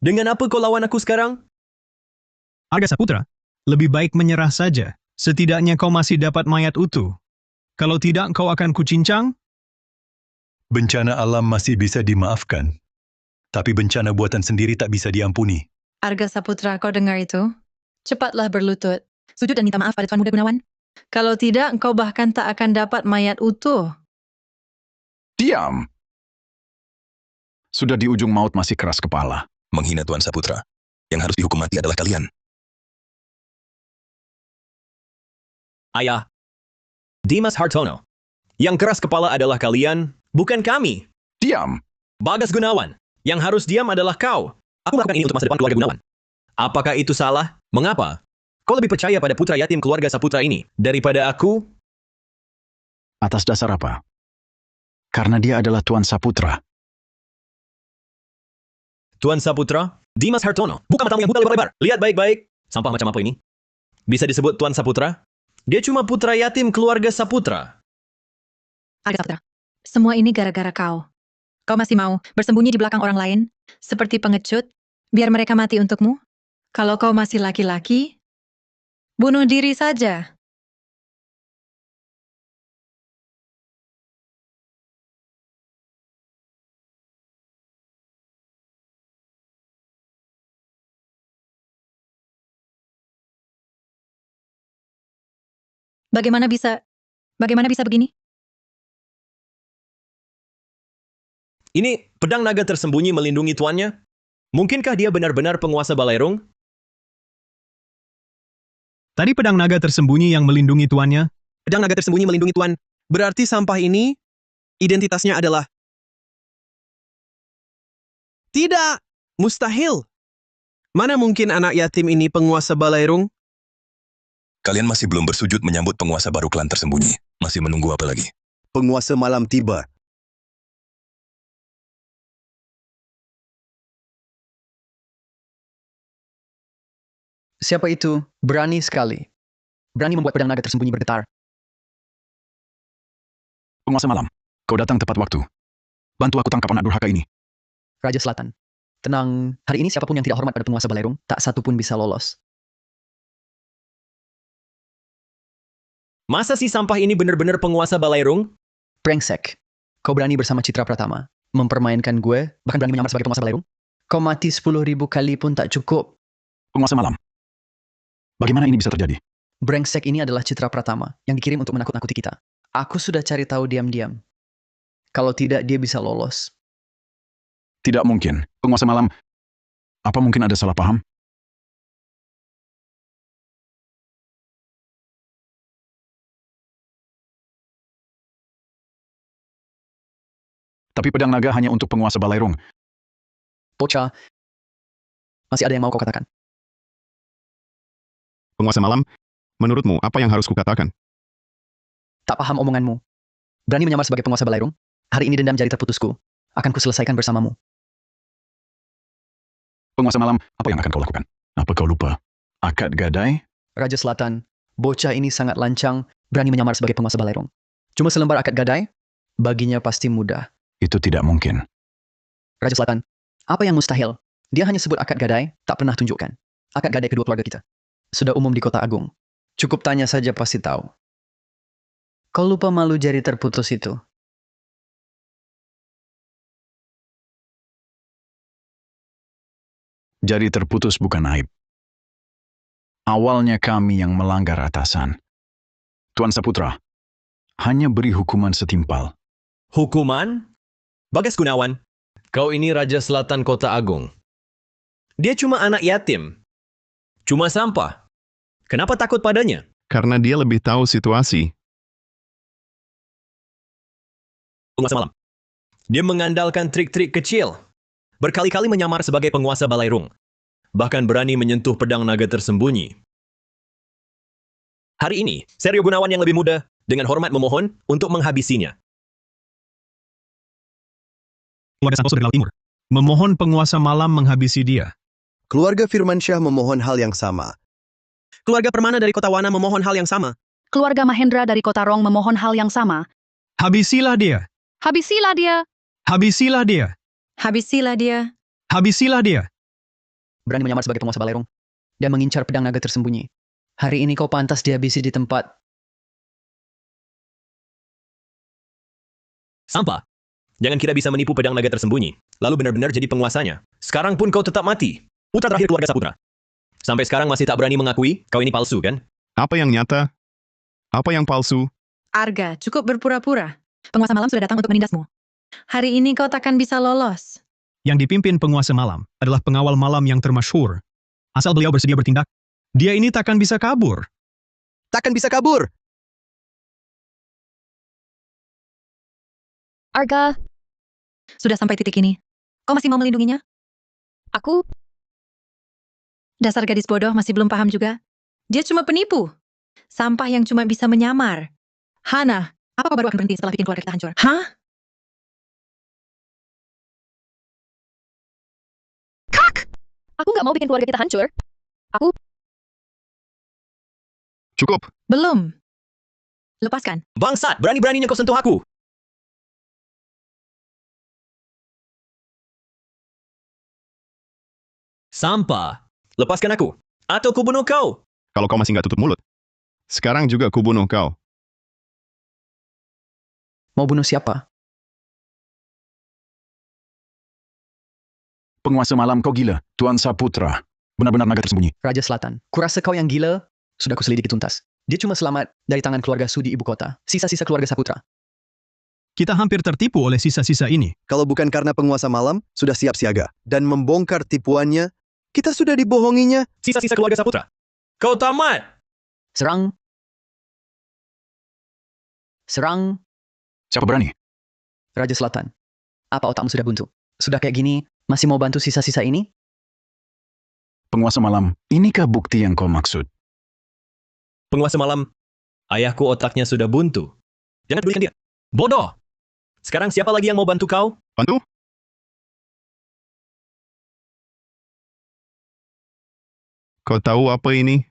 Dengan apa kau lawan aku sekarang? Arga Saputra, lebih baik menyerah saja. Setidaknya kau masih dapat mayat utuh. Kalau tidak, kau akan kucincang? Bencana alam masih bisa dimaafkan. Tapi bencana buatan sendiri tak bisa diampuni. Arga Saputra, kau dengar itu? Cepatlah berlutut. Sujud dan minta maaf pada Tuan Muda Gunawan. Kalau tidak, kau bahkan tak akan dapat mayat utuh. Diam. Sudah di ujung maut masih keras kepala. Menghina Tuan Saputra. Yang harus dihukum mati adalah kalian. Ayah, Dimas Hartono. Yang keras kepala adalah kalian, bukan kami. Diam. Bagas Gunawan. Yang harus diam adalah kau. Aku melakukan ini untuk masa depan keluarga Gunawan. Apakah itu salah? Mengapa? Kau lebih percaya pada putra yatim keluarga Saputra ini daripada aku? Atas dasar apa? Karena dia adalah Tuan Saputra. Tuan Saputra? Dimas Hartono. Buka matamu yang buta lebar-lebar. Lihat baik-baik. Sampah macam apa ini? Bisa disebut Tuan Saputra? Dia cuma putra yatim keluarga Saputra. Arga Saputra, semua ini gara-gara kau. Kau masih mau bersembunyi di belakang orang lain, seperti pengecut, biar mereka mati untukmu? Kalau kau masih laki-laki, bunuh diri saja. Bagaimana bisa begini? Ini pedang naga tersembunyi melindungi tuannya? Mungkinkah dia benar-benar penguasa Balairung? Tadi pedang naga tersembunyi yang melindungi tuannya. Pedang naga tersembunyi melindungi Tuan. Berarti sampah ini, identitasnya adalah... Tidak! Mustahil! Mana mungkin anak yatim ini penguasa Balairung? Kalian masih belum bersujud menyambut penguasa baru klan tersembunyi. Masih menunggu apa lagi? Penguasa malam tiba. Siapa itu? Berani sekali. Berani membuat pedang naga tersembunyi bergetar. Penguasa malam, kau datang tepat waktu. Bantu aku tangkap anak durhaka ini. Raja Selatan. Tenang, hari ini siapapun yang tidak hormat pada penguasa Balairung, tak satu pun bisa lolos. Masa si sampah ini benar-benar penguasa Balairung? Brengsek. Kau berani bersama Citra Pratama, mempermainkan gue, bahkan berani menyamar sebagai penguasa Balairung? Kau mati 10.000 kali pun tak cukup. Penguasa malam. Bagaimana ini bisa terjadi? Brengsek ini adalah Citra Pratama yang dikirim untuk menakut-nakuti kita. Aku sudah cari tahu diam-diam. Kalau tidak, dia bisa lolos. Tidak mungkin. Penguasa malam, apa mungkin ada salah paham? Tapi pedang naga hanya untuk penguasa Balairung. Bocah, masih ada yang mau kau katakan? Penguasa malam, menurutmu apa yang harus kukatakan? Tak paham omonganmu. Berani menyamar sebagai penguasa Balairung? Hari ini dendam jari terputusku. Akan kuselesaikan bersamamu. Penguasa malam, apa yang akan kau lakukan? Apa kau lupa? Akad gadai? Raja Selatan, bocah ini sangat lancang, berani menyamar sebagai penguasa Balairung. Cuma selembar akad gadai? Baginya pasti mudah. Itu tidak mungkin. Raja Selatan, apa yang mustahil? Dia hanya sebut akad gadai, tak pernah tunjukkan. Akad gadai kedua keluarga kita. Sudah umum di Kota Agung. Cukup tanya saja pasti tahu. Kau lupa malu jari terputus itu. Jari terputus bukan aib. Awalnya kami yang melanggar atasan. Tuan Saputra, hanya beri hukuman setimpal. Hukuman? Bagas Gunawan, kau ini Raja Selatan Kota Agung. Dia cuma anak yatim. Cuma sampah. Kenapa takut padanya? Karena dia lebih tahu situasi. Penguasa malam. Dia mengandalkan trik-trik kecil. Berkali-kali menyamar sebagai penguasa Balairung. Bahkan berani menyentuh pedang naga tersembunyi. Hari ini, Seryo Gunawan yang lebih muda, dengan hormat memohon untuk menghabisinya. Keluarga Santoso dari Laut Timur memohon penguasa malam menghabisi dia. Keluarga Firmansyah memohon hal yang sama. Keluarga Permana dari Kota Wana memohon hal yang sama. Keluarga Mahendra dari Kota Rong memohon hal yang sama. Habisilah dia. Habisilah dia. Habisilah dia. Habisilah dia. Habisilah dia. Berani menyamar sebagai penguasa Balairung dan mengincar pedang naga tersembunyi. Hari ini kau pantas dihabisi di tempat. Sampah. Jangan kira bisa menipu pedang naga tersembunyi, lalu benar-benar jadi penguasanya. Sekarang pun kau tetap mati. Putra terakhir keluarga Saputra. Sampai sekarang masih tak berani mengakui kau ini palsu, kan? Apa yang nyata? Apa yang palsu? Arga, cukup berpura-pura. Penguasa malam sudah datang untuk menindasmu. Hari ini kau takkan bisa lolos. Yang dipimpin penguasa malam adalah pengawal malam yang termasyhur. Asal beliau bersedia bertindak, dia ini takkan bisa kabur. Takkan bisa kabur. Arga, Sudah sampai titik ini. Kau masih mau melindunginya? aku... Dasar gadis bodoh masih belum paham juga. Dia cuma penipu. Sampah yang cuma bisa menyamar. Hana, apa kau baru akan berhenti setelah bikin keluarga kita hancur? Hah? Aku nggak mau bikin keluarga kita hancur. Cukup. Belum. Lepaskan. Bangsat, berani-beraninya kau sentuh aku. Sampah. Lepaskan aku. Atau kubunuh kau. Kalau kau masih nggak tutup mulut, sekarang juga kubunuh kau. Mau bunuh siapa? Penguasa malam kau gila, Tuan Saputra. Benar-benar naga tersembunyi. Raja Selatan. Kurasa kau yang gila, sudah kuselidiki tuntas. Dia cuma selamat dari tangan keluarga Su di ibu kota. Sisa-sisa keluarga Saputra. Kita hampir tertipu oleh sisa-sisa ini. Kalau bukan karena penguasa malam sudah siap siaga dan membongkar tipuannya, kita sudah dibohonginya. Sisa-sisa keluarga Saputra. Kau tamat. Serang. Serang. Siapa berani? Raja Selatan. Apa otakmu sudah buntu? Sudah kayak gini, masih mau bantu sisa-sisa ini? Penguasa malam, inikah bukti yang kau maksud? Penguasa malam. Ayahku otaknya sudah buntu. Jangan pedulikan dia. Bodoh. Sekarang siapa lagi yang mau bantu kau? Bantu? Kau tahu apa ini?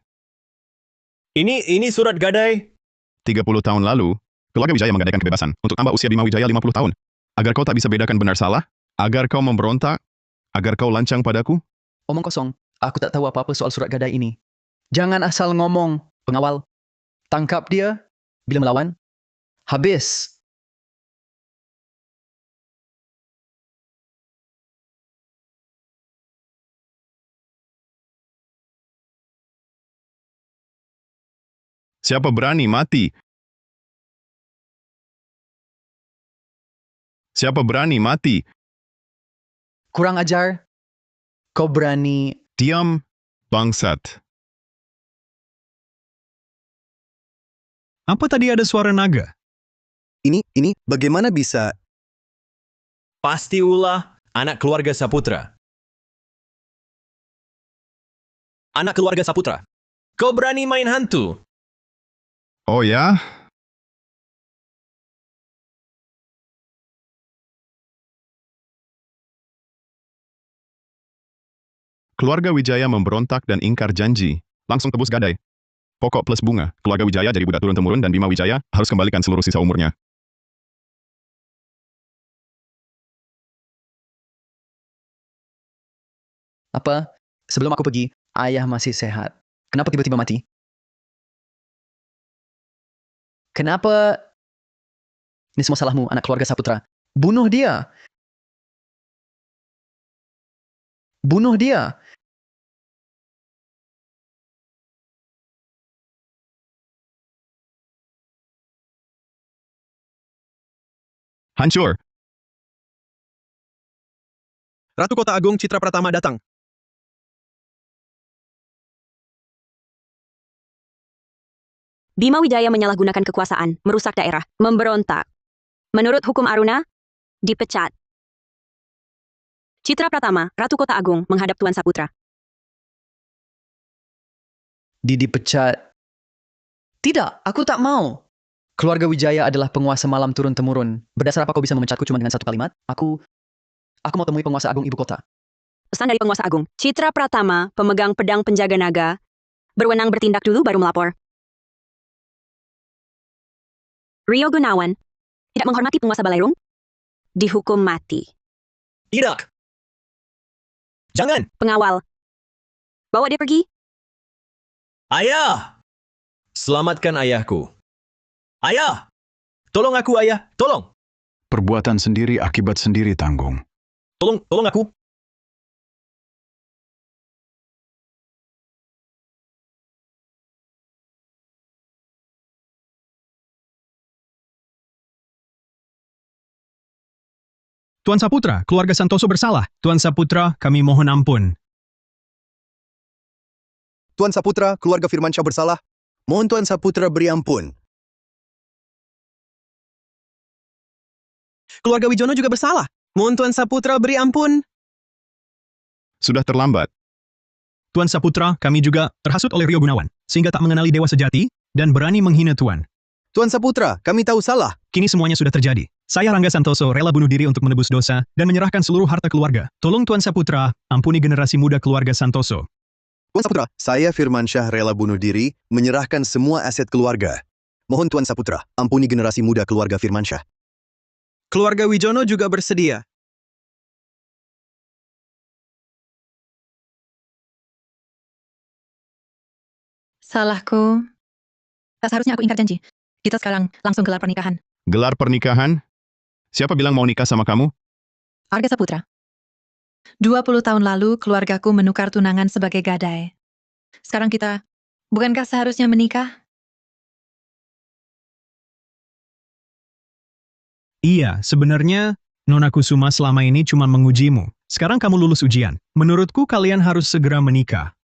Ini surat gadai. 30 tahun lalu, keluarga Wijaya menggadaikan kebebasan untuk tambah usia Bima Wijaya 50 tahun. Agar kau tak bisa bedakan benar salah, agar kau memberontak, agar kau lancang padaku. Omong kosong. Aku tak tahu apa-apa soal surat gadai ini. Jangan asal ngomong. Pengawal. Tangkap dia. Bila melawan, habis. Siapa berani mati? Siapa berani mati? Kurang ajar. Kau berani... Diam, bangsat. Apa tadi ada suara naga? Ini bagaimana bisa? Pasti ulah anak keluarga Saputra. anak keluarga Saputra. Kau berani main hantu? Oh ya? Keluarga Wijaya memberontak dan ingkar janji. Langsung tebus gadai. Pokok plus bunga. Keluarga Wijaya jadi budak turun-temurun dan Bima Wijaya harus kembalikan seluruh sisa umurnya. Apa? Sebelum aku pergi, ayah masih sehat. Kenapa tiba-tiba mati? Kenapa? Ini semua salahmu, anak keluarga Saputra. Bunuh dia! Bunuh dia! Hancur! Ratu Kota Agung Citra Pratama datang. Bima Wijaya menyalahgunakan kekuasaan, merusak daerah, memberontak. Menurut hukum Aruna, dipecat. Citra Pratama, Ratu Kota Agung, menghadap Tuan Saputra. Dipecat. Tidak, aku tak mau. Keluarga Wijaya adalah penguasa malam turun-temurun. Berdasar apa kau bisa memecatku cuma dengan satu kalimat? Aku mau temui penguasa agung ibu kota. Pesan dari penguasa agung, Citra Pratama, pemegang pedang penjaga naga, berwenang bertindak dulu baru melapor. Rio Gunawan, tidak menghormati penguasa Balairung, dihukum mati. Tidak. Jangan. Pengawal, bawa dia pergi. Ayah! Selamatkan ayahku. Ayah! Tolong aku, ayah. Tolong. Perbuatan sendiri akibat sendiri tanggung. Tolong aku. Tuan Saputra, keluarga Santoso bersalah. Tuan Saputra, kami mohon ampun. Tuan Saputra, keluarga Firmansyah bersalah. Mohon Tuan Saputra beri ampun. Keluarga Wijono juga bersalah. Mohon Tuan Saputra beri ampun. Sudah terlambat. Tuan Saputra, kami juga terhasut oleh Rio Gunawan, sehingga tak mengenali dewa sejati dan berani menghina Tuan. Tuan Saputra, kami tahu salah. Kini semuanya sudah terjadi. Saya Rangga Santoso rela bunuh diri untuk menebus dosa dan menyerahkan seluruh harta keluarga. Tolong Tuan Saputra, ampuni generasi muda keluarga Santoso. Tuan Saputra, saya Firmansyah rela bunuh diri, menyerahkan semua aset keluarga. Mohon Tuan Saputra, ampuni generasi muda keluarga Firmansyah. Keluarga Wijono juga bersedia. Salahku. Tak seharusnya aku ingkar janji. Kita sekarang langsung gelar pernikahan. Gelar pernikahan? Siapa bilang mau nikah sama kamu? Arga Saputra. 20 tahun lalu keluargaku menukar tunangan sebagai gadai. Sekarang kita, bukankah seharusnya menikah? Iya, sebenarnya Nona Kusuma selama ini cuma mengujimu. Sekarang kamu lulus ujian. Menurutku kalian harus segera menikah.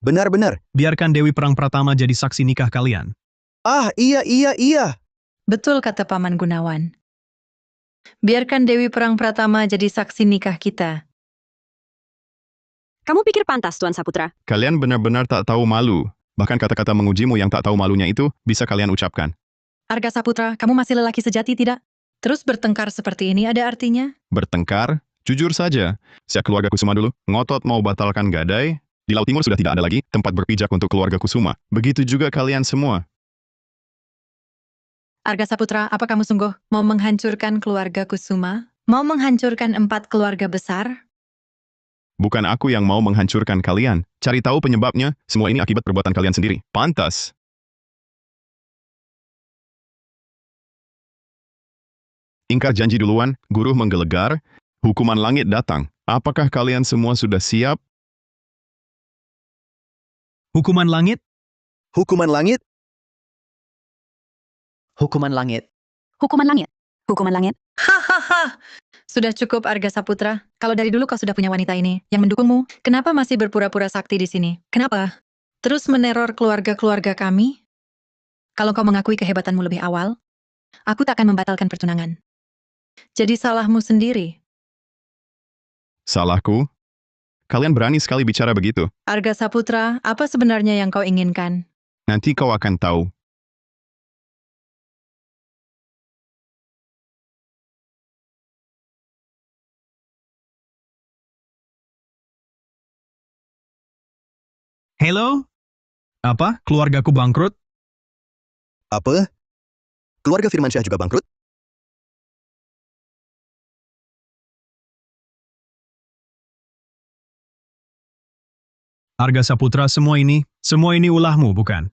Benar-benar. Biarkan Dewi Perang Pratama jadi saksi nikah kalian. Ah, iya. Betul kata Paman Gunawan. Biarkan Dewi Perang Pratama jadi saksi nikah kita. Kamu pikir pantas, Tuan Saputra? Kalian benar-benar tak tahu malu. Bahkan kata-kata mengujimu yang tak tahu malunya itu bisa kalian ucapkan. Arga Saputra, kamu masih lelaki sejati tidak? Terus bertengkar seperti ini ada artinya? Bertengkar? Jujur saja. Siap keluarga Kusuma dulu. Ngotot mau batalkan gadai. Di Laut Timur sudah tidak ada lagi tempat berpijak untuk keluarga Kusuma. Begitu juga kalian semua. Arga Saputra, apa kamu sungguh mau menghancurkan keluarga Kusuma? Mau menghancurkan 4 keluarga besar? Bukan aku yang mau menghancurkan kalian. Cari tahu penyebabnya, semua ini akibat perbuatan kalian sendiri. Pantas. Ingkar janji duluan, guru menggelegar, hukuman langit datang. Apakah kalian semua sudah siap? Hukuman langit? Hukuman langit? Hukuman langit. Hukuman langit. Hukuman langit. Hahaha. Sudah cukup Arga Saputra. Kalau dari dulu kau sudah punya wanita ini yang mendukungmu, kenapa masih berpura-pura sakti di sini? Kenapa? Terus meneror keluarga-keluarga kami? Kalau kau mengakui kehebatanmu lebih awal, aku tak akan membatalkan pertunangan. Jadi salahmu sendiri. Salahku? Kalian berani sekali bicara begitu. Arga Saputra, apa sebenarnya yang kau inginkan? Nanti kau akan tahu. Hello? Apa? Keluargaku bangkrut? Apa? Keluarga Firmansyah juga bangkrut? Arga Saputra, semua ini ulahmu, bukan?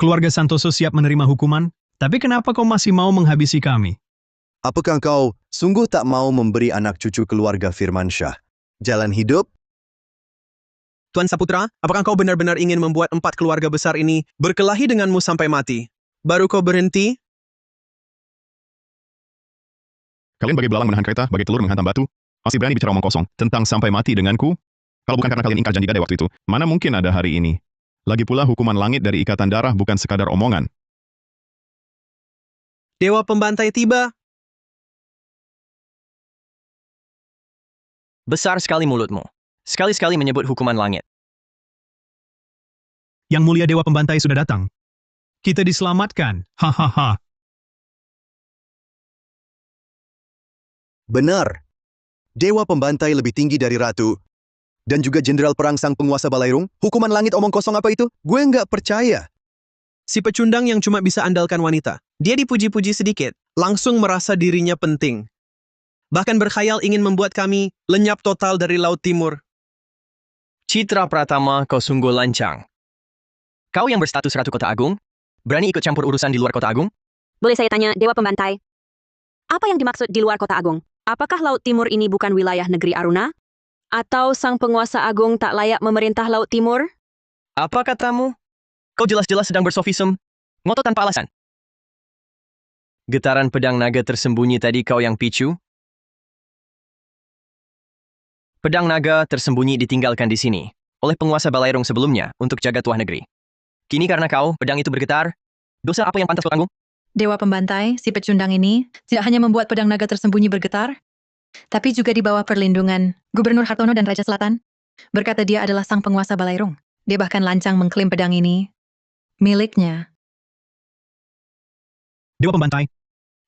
Keluarga Santoso siap menerima hukuman, tapi kenapa kau masih mau menghabisi kami? Apakah kau sungguh tak mau memberi anak cucu keluarga Firmansyah jalan hidup? Tuan Saputra, apakah kau benar-benar ingin membuat 4 keluarga besar ini berkelahi denganmu sampai mati? Baru kau berhenti? Kalian bagai belalang menahan kereta, bagai telur menghantam batu. Masih berani bicara omong kosong tentang sampai mati denganku? Kalau bukan karena kalian ingkar janji gadai waktu itu, mana mungkin ada hari ini? Lagi pula hukuman langit dari ikatan darah bukan sekadar omongan. Dewa pembantai tiba. Besar sekali mulutmu. Sekali-sekali menyebut hukuman langit. Yang mulia Dewa Pembantai sudah datang. Kita diselamatkan. Hahaha. Benar. Dewa pembantai lebih tinggi dari ratu. Dan juga jenderal perang sang penguasa Balairung. Hukuman langit omong kosong apa itu? Gue nggak percaya. Si pecundang yang cuma bisa andalkan wanita. Dia dipuji-puji sedikit, langsung merasa dirinya penting. Bahkan berkhayal ingin membuat kami lenyap total dari Laut Timur. Citra Pratama, kau sungguh lancang. Kau yang berstatus Ratu Kota Agung, berani ikut campur urusan di luar Kota Agung? Boleh saya tanya, Dewa Pembantai? Apa yang dimaksud di luar Kota Agung? Apakah Laut Timur ini bukan wilayah negeri Aruna? Atau sang penguasa agung tak layak memerintah Laut Timur? Apa katamu? Kau jelas-jelas sedang bersofism. Ngotot tanpa alasan. Getaran pedang naga tersembunyi tadi kau yang picu? Pedang naga tersembunyi ditinggalkan di sini oleh penguasa Balairung sebelumnya untuk jaga tuah negeri. Kini karena kau, pedang itu bergetar. Dosa apa yang pantas kau tanggung? Dewa Pembantai, si pecundang ini tidak hanya membuat pedang naga tersembunyi bergetar, tapi juga di bawah perlindungan Gubernur Hartono dan Raja Selatan. Berkata dia adalah sang penguasa Balairung. Dia bahkan lancang mengklaim pedang ini miliknya. Dewa Pembantai.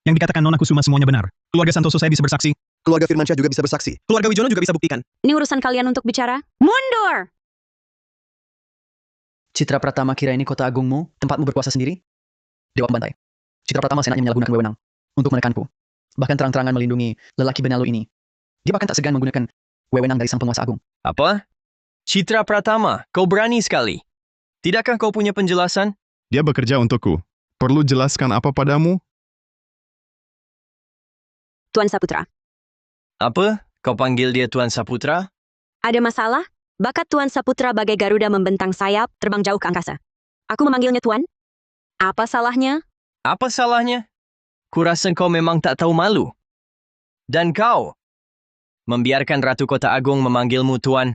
Yang dikatakan Nona Kusuma semuanya benar. Keluarga Santoso saya bisa bersaksi. Keluarga Firmansyah juga bisa bersaksi. Keluarga Wijono juga bisa buktikan. Ini urusan kalian untuk bicara? Mundur! Citra Pratama kira ini kota agungmu, tempatmu berkuasa sendiri? Dewa Pembantai. Citra Pratama senaknya menyalahgunakan wewenang untuk menekanku. Bahkan terang-terangan melindungi lelaki benalu ini. Dia bahkan tak segan menggunakan wewenang dari sang penguasa agung. Apa? Citra Pratama, kau berani sekali. Tidakkah kau punya penjelasan? Dia bekerja untukku. Perlu jelaskan apa padamu? Tuan Saputra. Apa? Kau panggil dia Tuan Saputra? Ada masalah? Bakat Tuan Saputra bagai Garuda membentang sayap, terbang jauh ke angkasa. Aku memanggilnya Tuan? Apa salahnya? Apa salahnya? Kurasa kau memang tak tahu malu. Dan kau membiarkan Ratu Kota Agung memanggilmu Tuan.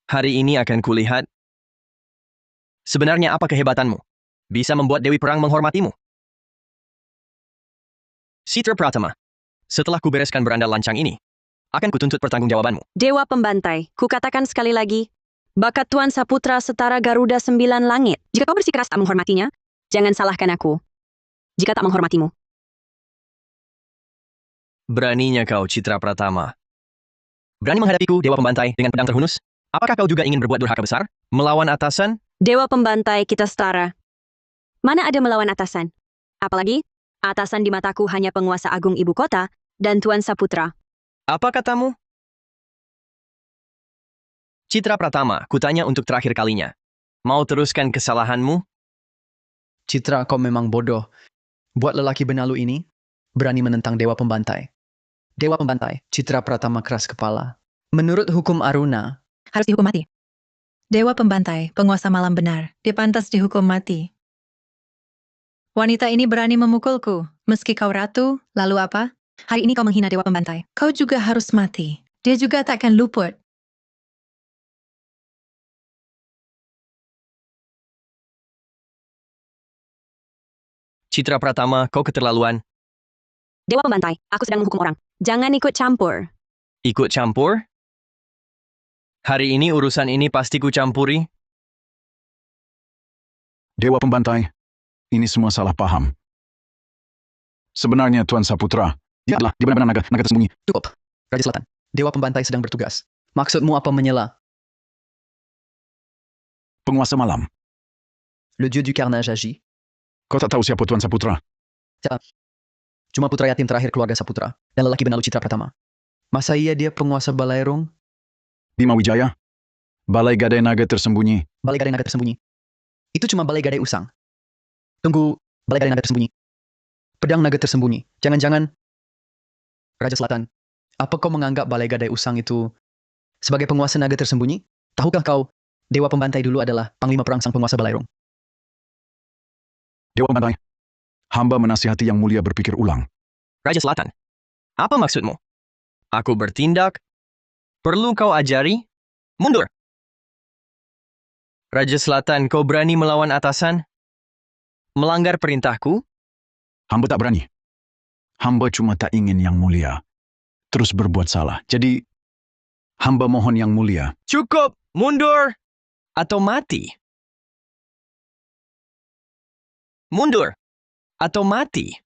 Hari ini akan kulihat sebenarnya apa kehebatanmu. Bisa membuat Dewi Perang menghormatimu. Citra Pratama, setelah kubereskan beranda lancang ini, akan kutuntut pertanggungjawabanmu. Dewa Pembantai, kukatakan sekali lagi, bakat Tuan Saputra setara Garuda 9 langit. Jika kau bersikeras tak menghormatinya, jangan salahkan aku. Jika tak menghormatimu. Beraninya kau, Citra Pratama. Berani menghadapiku, Dewa Pembantai, dengan pedang terhunus? Apakah kau juga ingin berbuat durhaka besar? Melawan atasan? Dewa Pembantai, kita setara. Mana ada melawan atasan? Apalagi, atasan di mataku hanya penguasa agung ibu kota dan Tuan Saputra. Apa katamu? Citra Pratama, kutanya untuk terakhir kalinya. Mau teruskan kesalahanmu? Citra, kau memang bodoh. Buat lelaki benalu ini, berani menentang Dewa Pembantai. Dewa Pembantai, Citra Pratama keras kepala. Menurut hukum Aruna, Harus dihukum mati. Dewa Pembantai, penguasa malam benar. Dia pantas dihukum mati. Wanita ini berani memukulku. Meski kau ratu, lalu apa? Hari ini kau menghina Dewa Pembantai. Kau juga harus mati. Dia juga takkan luput. Citra Pratama, kau keterlaluan. Dewa Pembantai, aku sedang menghukum orang. Jangan ikut campur. Ikut campur? Hari ini urusan ini pasti ku campuri. Dewa Pembantai, ini semua salah paham. Sebenarnya Tuan Saputra, dia adalah benar-benar naga tersembunyi. Cukup. Raja Selatan, Dewa Pembantai sedang bertugas. Maksudmu apa menyela? Penguasa malam. Le dieu du carnage agit. Kau tak tahu siapa Tuan Saputra? Cuma putra yatim terakhir keluarga Saputra dan lelaki benalu Citra Pratama. Masa iya dia penguasa Balairung? Bima Wijaya. Balai Gadai Naga Tersembunyi. Balai Gadai Naga Tersembunyi. Itu cuma Balai Gadai Usang. Tunggu, Balai Gadai Naga Tersembunyi. Pedang Naga Tersembunyi. Jangan-jangan Raja Selatan, apa kau menganggap Balai Gadai Usang itu sebagai penguasa naga tersembunyi? Tahukah kau, Dewa Pembantai dulu adalah Panglima Perang sang penguasa Balairung? Dewa Pembantai, hamba menasihati Yang Mulia berpikir ulang. Raja Selatan, apa maksudmu? Aku bertindak? Perlu kau ajari? Mundur! Raja Selatan, kau berani melawan atasan? Melanggar perintahku? Hamba tak berani. Hamba cuma tak ingin Yang Mulia terus berbuat salah. Jadi, hamba mohon Yang Mulia. Cukup! Mundur! Atau mati? Mundur! Atau mati?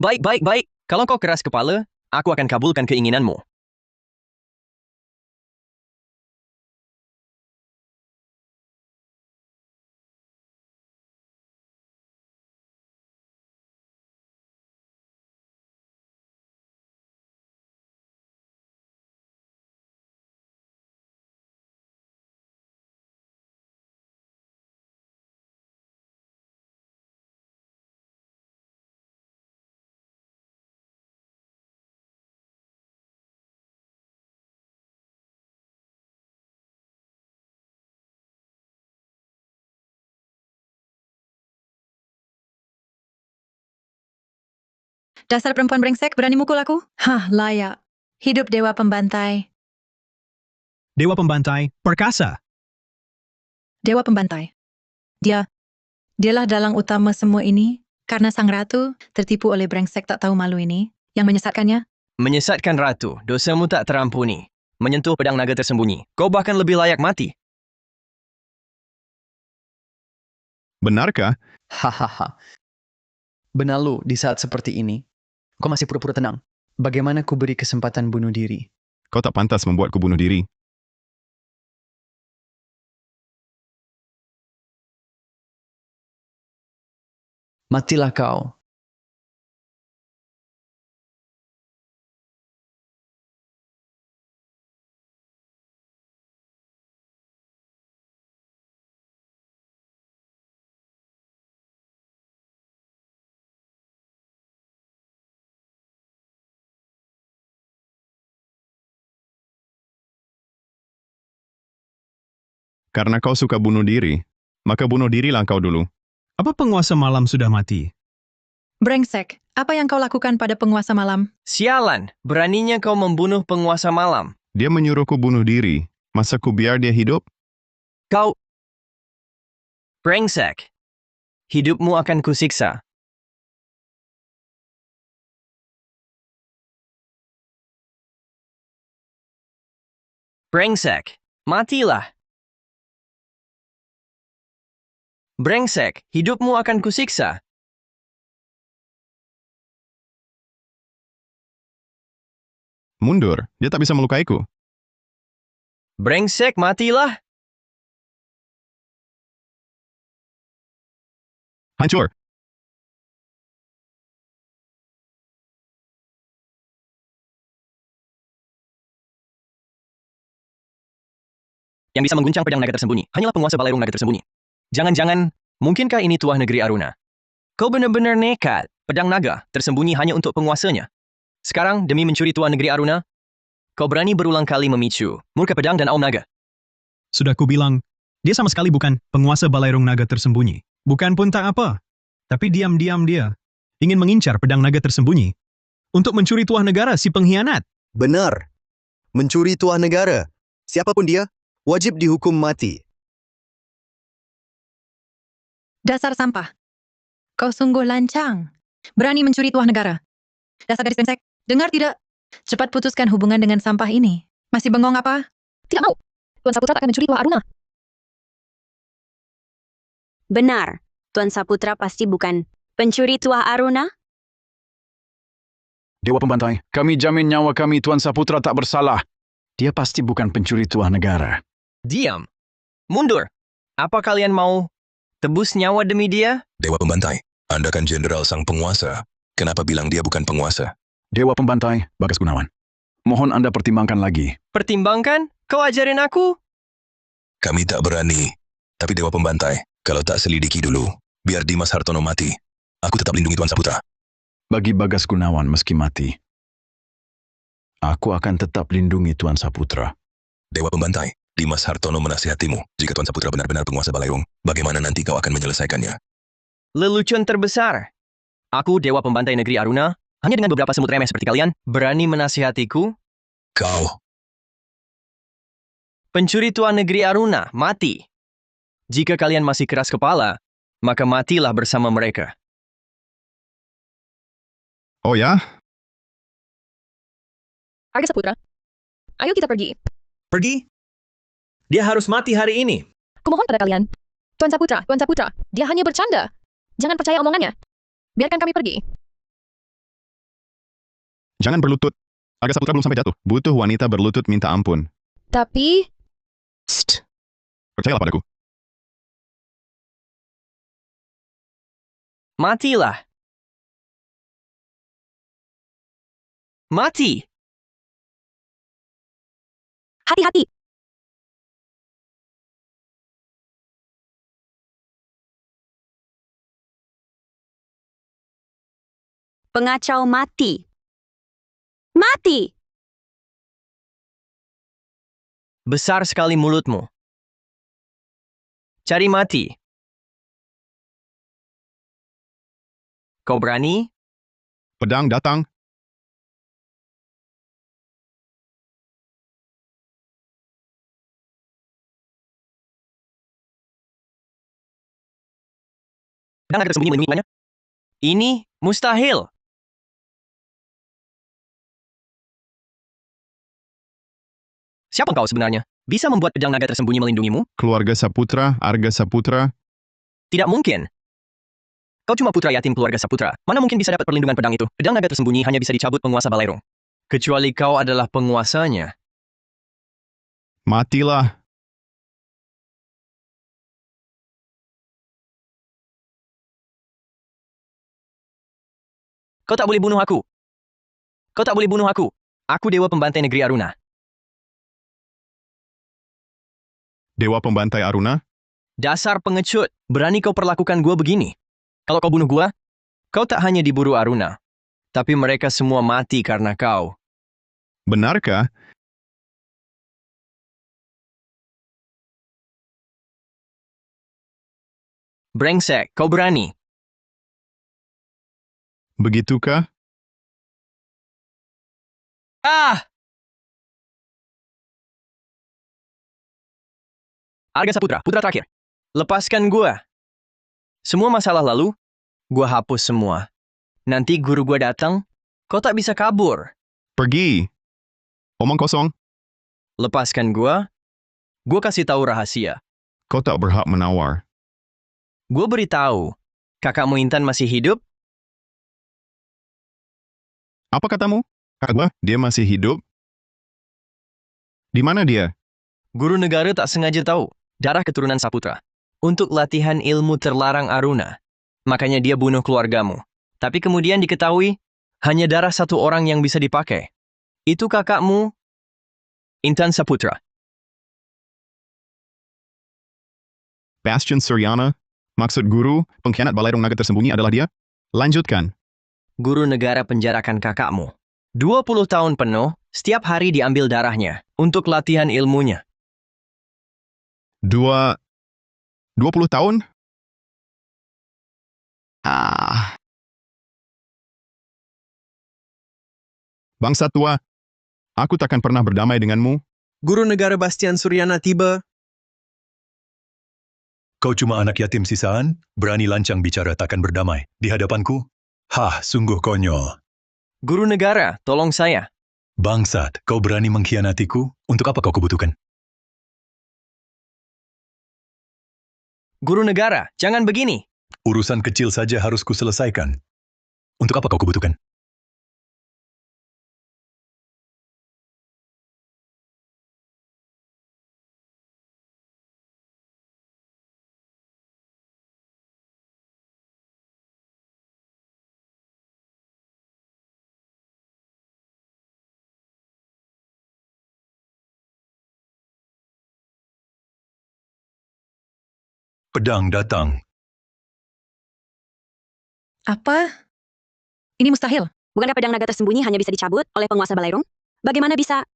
Baik. Kalau kau keras kepala, aku akan kabulkan keinginanmu. Dasar perempuan brengsek, berani mukul aku? Hah, layak. Hidup Dewa Pembantai. Dewa Pembantai, perkasa. Dewa Pembantai. Dialah dalang utama semua ini, karena sang ratu tertipu oleh brengsek tak tahu malu ini, yang menyesatkannya. Menyesatkan ratu, dosamu tak terampuni. Menyentuh pedang naga tersembunyi. Kau bahkan lebih layak mati. Benarkah? Hahaha. Benalu di saat seperti ini. Kau masih pura-pura tenang. Bagaimana ku beri kesempatan bunuh diri? Kau tak pantas membuatku bunuh diri. Matilah kau. Karena kau suka bunuh diri, maka bunuh dirilah kau dulu. Apa penguasa malam sudah mati? Brengsek, apa yang kau lakukan pada penguasa malam? Sialan, beraninya kau membunuh penguasa malam. Dia menyuruhku bunuh diri. Masa ku biar dia hidup? Kau... Brengsek. Hidupmu akan kusiksa. Brengsek, matilah. Brengsek, hidupmu akan kusiksa. Mundur, dia tak bisa melukaiku. Brengsek, matilah. Hancur. Yang bisa mengguncang pedang naga tersembunyi hanyalah penguasa Balairung naga tersembunyi. Jangan-jangan, mungkinkah ini tuah negeri Aruna? Kau benar-benar nekat. Pedang naga tersembunyi hanya untuk penguasanya. Sekarang, demi mencuri tuah negeri Aruna, kau berani berulang kali memicu murka pedang dan aum naga. Sudah kubilang, dia sama sekali bukan penguasa Balairung naga tersembunyi. Bukan pun tak apa. Tapi diam-diam dia ingin mengincar pedang naga tersembunyi untuk mencuri tuah negara si pengkhianat. Benar. Mencuri tuah negara. Siapapun dia, wajib dihukum mati. Dasar sampah. Kau sungguh lancang. Berani mencuri tuah negara. Dasar gadis brengsek. Dengar tidak? Cepat putuskan hubungan dengan sampah ini. Masih bengong apa? Tidak mau. Tuan Saputra tak akan mencuri tuah Aruna. Benar, Tuan Saputra pasti bukan pencuri tuah Aruna. Dewa Pembantai, kami jamin nyawa kami Tuan Saputra tak bersalah. Dia pasti bukan pencuri tuah negara. Diam. Mundur. Apa kalian mau tebus nyawa demi dia? Dewa Pembantai, Anda kan jenderal sang penguasa. Kenapa bilang dia bukan penguasa? Dewa Pembantai, Bagas Gunawan. Mohon Anda pertimbangkan lagi. Pertimbangkan? Kau ajarin aku? Kami tak berani. Tapi Dewa Pembantai, kalau tak selidiki dulu, biar Dimas Hartono mati. Aku tetap lindungi Tuan Saputra. Bagi Bagas Gunawan meski mati, aku akan tetap lindungi Tuan Saputra. Dewa Pembantai, Dimas Hartono menasihatimu. Jika Tuan Saputra benar-benar penguasa Balairung, bagaimana nanti kau akan menyelesaikannya? Lelucon terbesar. Aku Dewa Pembantai Negeri Aruna, hanya dengan beberapa semut remeh seperti kalian, berani menasihatiku? Kau, Pencuri tuah negeri Aruna, mati. Jika kalian masih keras kepala, maka matilah bersama mereka. Oh ya? Arga Saputra. Ayo kita pergi. Pergi? Dia harus mati hari ini. Kumohon pada kalian. Tuan Saputra, dia hanya bercanda. Jangan percaya omongannya. Biarkan kami pergi. Jangan berlutut. Arga Saputra belum sampai jatuh. Butuh wanita berlutut minta ampun. Tapi, Percayalah padaku. Matilah. Mati. Hati-hati. Pengacau mati. Mati! Besar sekali mulutmu. Cari mati. Kau berani? Pedang datang. Pedang agar tersembunyi melindungi banyak? Ini mustahil. Siapa engkau sebenarnya? Bisa membuat pedang naga tersembunyi melindungimu? Keluarga Saputra, Arga Saputra. Tidak mungkin. Kau cuma putra yatim keluarga Saputra. Mana mungkin bisa dapat perlindungan pedang itu? Pedang naga tersembunyi hanya bisa dicabut penguasa Balairung. Kecuali kau adalah penguasanya. Matilah. Kau tak boleh bunuh aku. Kau tak boleh bunuh aku. Aku Dewa Pembantai Negeri Aruna. Dewa Pembantai Aruna. Dasar pengecut. Berani kau perlakukan gua begini? Kalau kau bunuh gua, kau tak hanya diburu Aruna, tapi mereka semua mati karena kau. Benarkah? Brengsek, kau berani. Begitukah? Ah! Arga Saputra, putra terakhir. Lepaskan gua. Semua masalah lalu, gua hapus semua. Nanti guru gua datang, kau tak bisa kabur. Pergi. Omong kosong. Lepaskan gua kasih tahu rahasia. Kau tak berhak menawar. Gua beritahu, kakakmu Intan masih hidup? Apa katamu? Kakak, dia masih hidup? Di mana dia? Guru negara tak sengaja tahu, darah keturunan Saputra. Untuk latihan ilmu terlarang Aruna. Makanya dia bunuh keluargamu. Tapi kemudian diketahui, hanya darah satu orang yang bisa dipakai. Itu kakakmu, Intan Saputra. Bastion Suryana? Maksud guru, pengkhianat Balairung Naga tersembunyi adalah dia? Lanjutkan. Guru negara penjarakan kakakmu. 20 tahun penuh, setiap hari diambil darahnya untuk latihan ilmunya. 20 tahun? Bangsa tua, aku takkan pernah berdamai denganmu. Guru negara Bastian Suryana tiba. Kau cuma anak yatim sisaan, berani lancang bicara takkan berdamai di hadapanku? Hah, sungguh konyol. Guru negara, tolong saya. Bangsat, kau berani mengkhianatiku? Untuk apa kau kubutuhkan? Guru negara, jangan begini. Urusan kecil saja harus kuselesaikan. Untuk apa kau kubutuhkan? Pedang datang. Apa? Ini mustahil. Bukankah pedang naga tersembunyi hanya bisa dicabut oleh penguasa Balairung? Bagaimana bisa?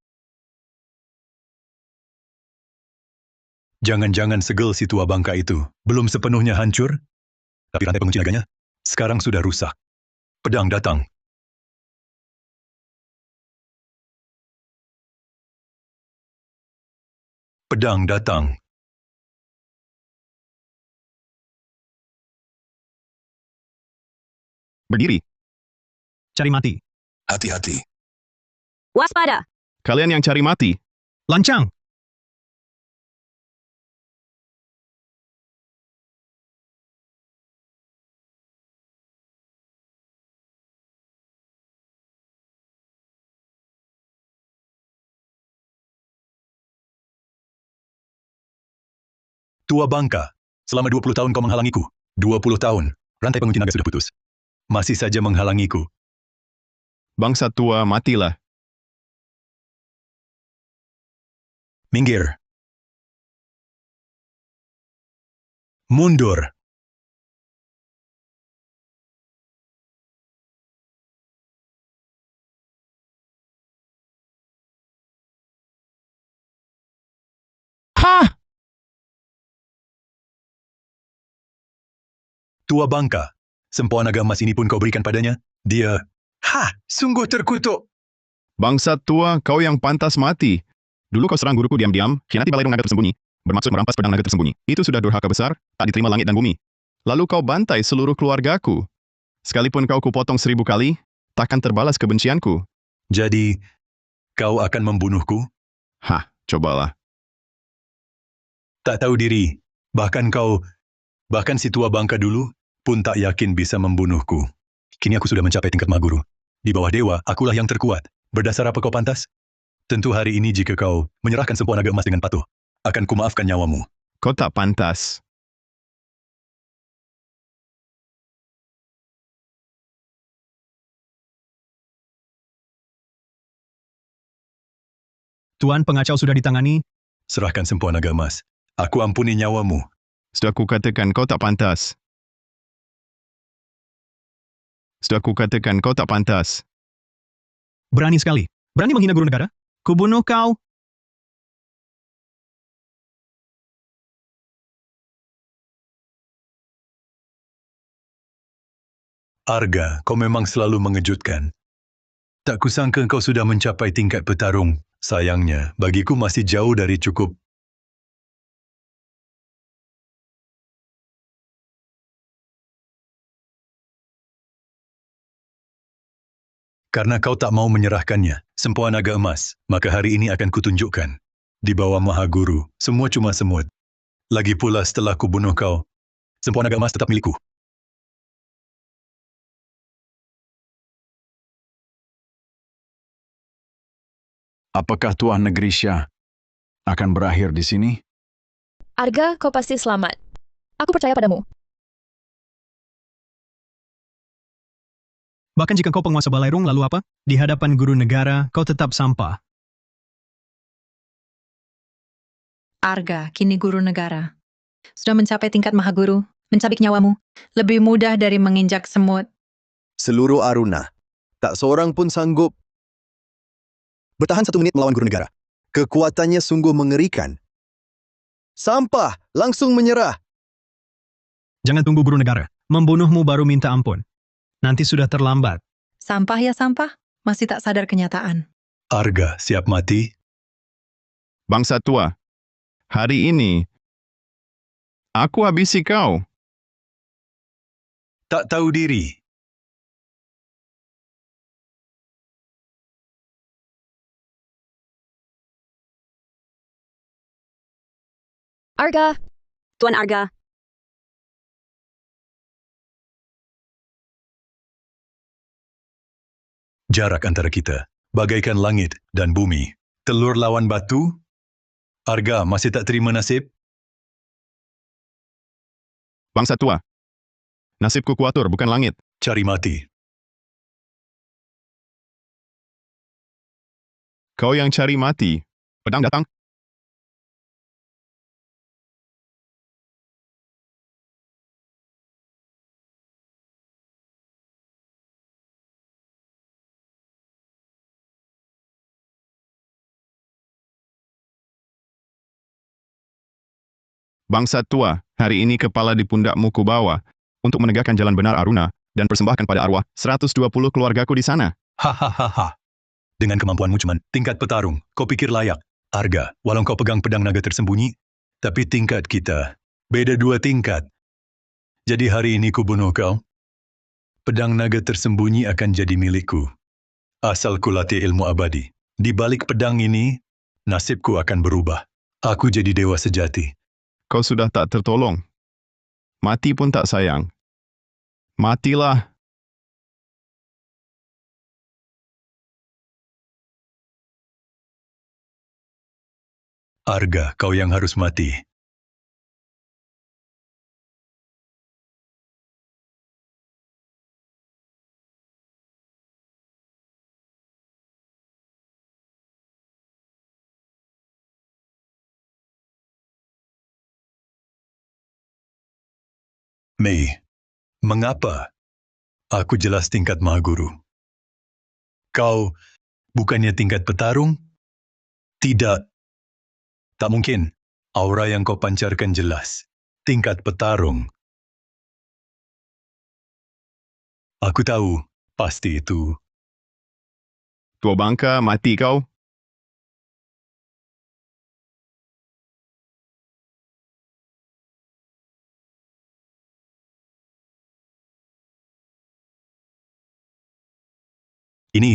Jangan-jangan segel si tua bangka itu belum sepenuhnya hancur? Tapi rantai pengunci naganya sekarang sudah rusak. Pedang datang. Pedang datang. Berdiri. Cari mati. Hati-hati. Waspada! Kalian yang cari mati. Lancang! Tua bangka, selama 20 tahun kau menghalangiku. 20 tahun, rantai pengunci naga sudah putus. Masih saja menghalangiku. Bangsa tua, matilah. Minggir. Mundur. Tua bangka, sempoa naga emas ini pun kau berikan padanya. Dia, sungguh terkutuk. Bangsa tua, kau yang pantas mati. Dulu kau serang guruku diam-diam, khianati balairung naga tersembunyi. Bermaksud merampas pedang naga tersembunyi. Itu sudah durhaka besar, tak diterima langit dan bumi. Lalu kau bantai seluruh keluargaku. Sekalipun kau kupotong 1000 kali, takkan terbalas kebencianku. Jadi, kau akan membunuhku? Cobalah. Tak tahu diri. Bahkan si tua bangka dulu pun tak yakin bisa membunuhku. Kini aku sudah mencapai tingkat Mahaguru. Di bawah dewa, akulah yang terkuat. Berdasar apa kau pantas? Tentu hari ini jika kau menyerahkan sempoa naga emas dengan patuh, akan kumaafkan nyawamu. Kau tak pantas. Tuan pengacau sudah ditangani. Serahkan sempoa naga emas. Aku ampuni nyawamu. Sudah kukatakan kau tak pantas. Sudah kukatakan kau tak pantas. Berani sekali. Berani menghina guru negara? Kubunuh kau. Arga, kau memang selalu mengejutkan. Tak kusangka kau sudah mencapai tingkat petarung. Sayangnya, bagiku masih jauh dari cukup. Karena kau tak mau menyerahkannya, sempoa naga emas, maka hari ini akan kutunjukkan. Di bawah Mahaguru, semua cuma semut. Lagi pula setelah kubunuh kau, sempoa naga emas tetap milikku. Apakah Tuan Negeri Syah akan berakhir di sini? Arga, kau pasti selamat. Aku percaya padamu. Bahkan jika kau penguasa Balairung, lalu apa? Di hadapan guru negara, kau tetap sampah. Arga, kini guru negara. Sudah mencapai tingkat Mahaguru, mencabik nyawamu. Lebih mudah dari menginjak semut. Seluruh Aruna, tak seorang pun sanggup bertahan 1 menit melawan guru negara. Kekuatannya sungguh mengerikan. Sampah, langsung menyerah. Jangan tunggu guru negara. Membunuhmu baru minta ampun. Nanti sudah terlambat. Sampah ya sampah, masih tak sadar kenyataan. Arga, siap mati? Bangsa tua, hari ini, aku habisi kau. Tak tahu diri. Arga, Tuan Arga, Jarak antara kita, bagaikan langit dan bumi. Telur lawan batu? Arga masih tak terima nasib? Bangsa tua. Nasibku kuatur, bukan langit. Cari mati. Kau yang cari mati. Pedang datang. Bangsa tua, hari ini kepala di pundakmu kubawa untuk menegakkan jalan benar Aruna dan persembahkan pada arwah 120 keluargaku di sana. Hahaha. Dengan kemampuanmu cuma tingkat petarung, kau pikir layak. Arga, walau kau pegang pedang naga tersembunyi, tapi tingkat kita beda 2 tingkat. Jadi hari ini ku bunuh kau. Pedang naga tersembunyi akan jadi milikku. Asal ku latih ilmu abadi. Di balik pedang ini, nasibku akan berubah. Aku jadi dewa sejati. Kau sudah tak tertolong. Mati pun tak sayang. Matilah. Arga, kau yang harus mati. Mei, mengapa? Aku jelas tingkat Mahaguru. Kau bukannya tingkat petarung? Tidak. Tak mungkin. Aura yang kau pancarkan jelas. Tingkat petarung. Aku tahu, pasti itu. Tua bangka, mati kau. Ini,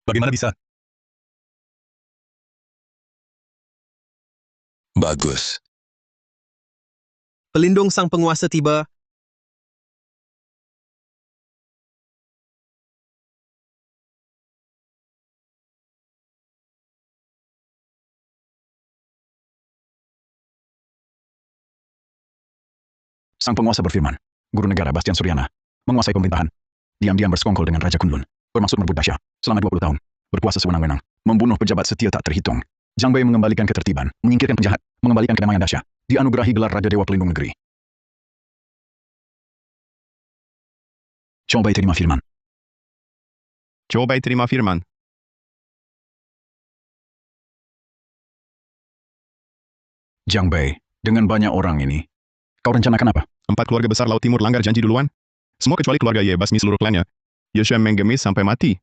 bagaimana bisa? Bagus. Pelindung sang penguasa tiba. Sang penguasa berfirman, Guru Negara Bastian Suryana, menguasai pemerintahan. Diam-diam bersekongkol dengan Raja Kunlun, bermaksud merebut Dasya, selama 20 tahun. Berkuasa sewenang-wenang, membunuh pejabat setia tak terhitung. Jiang Bei mengembalikan ketertiban, menyingkirkan penjahat, mengembalikan kedamaian Dasya. Dianugerahi gelar Raja Dewa Pelindung Negeri. Cobai terima firman. Cobai terima firman. Jiang Bei, dengan banyak orang ini, kau rencanakan apa? 4 keluarga besar Laut Timur langgar janji duluan. Semua kecuali keluarga Ye basmi seluruh klannya. Yeshua menggemis sampai mati.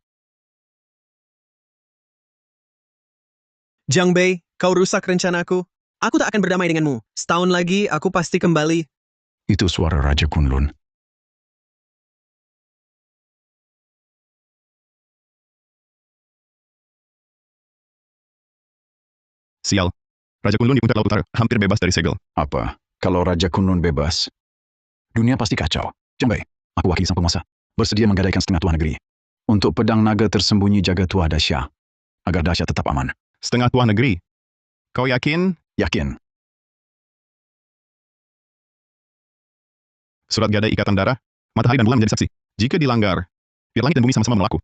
Jiang Bei, kau rusak rencanaku. Aku tak akan berdamai denganmu. Setahun lagi, aku pasti kembali. Itu suara Raja Kunlun. Sial. Raja Kunlun di puncak Laut Utara, hampir bebas dari segel. Apa? Kalau Raja Kunlun bebas, dunia pasti kacau. Jiang Bei, aku wakil sang penguasa, bersedia menggadaikan setengah tuah negeri. Untuk pedang naga tersembunyi jaga tuah Dasya, agar Dasya tetap aman. Setengah tuah negeri. Kau yakin? Yakin. Surat gadai ikatan darah, matahari dan bulan menjadi saksi. Jika dilanggar, biar langit dan bumi sama-sama melaku.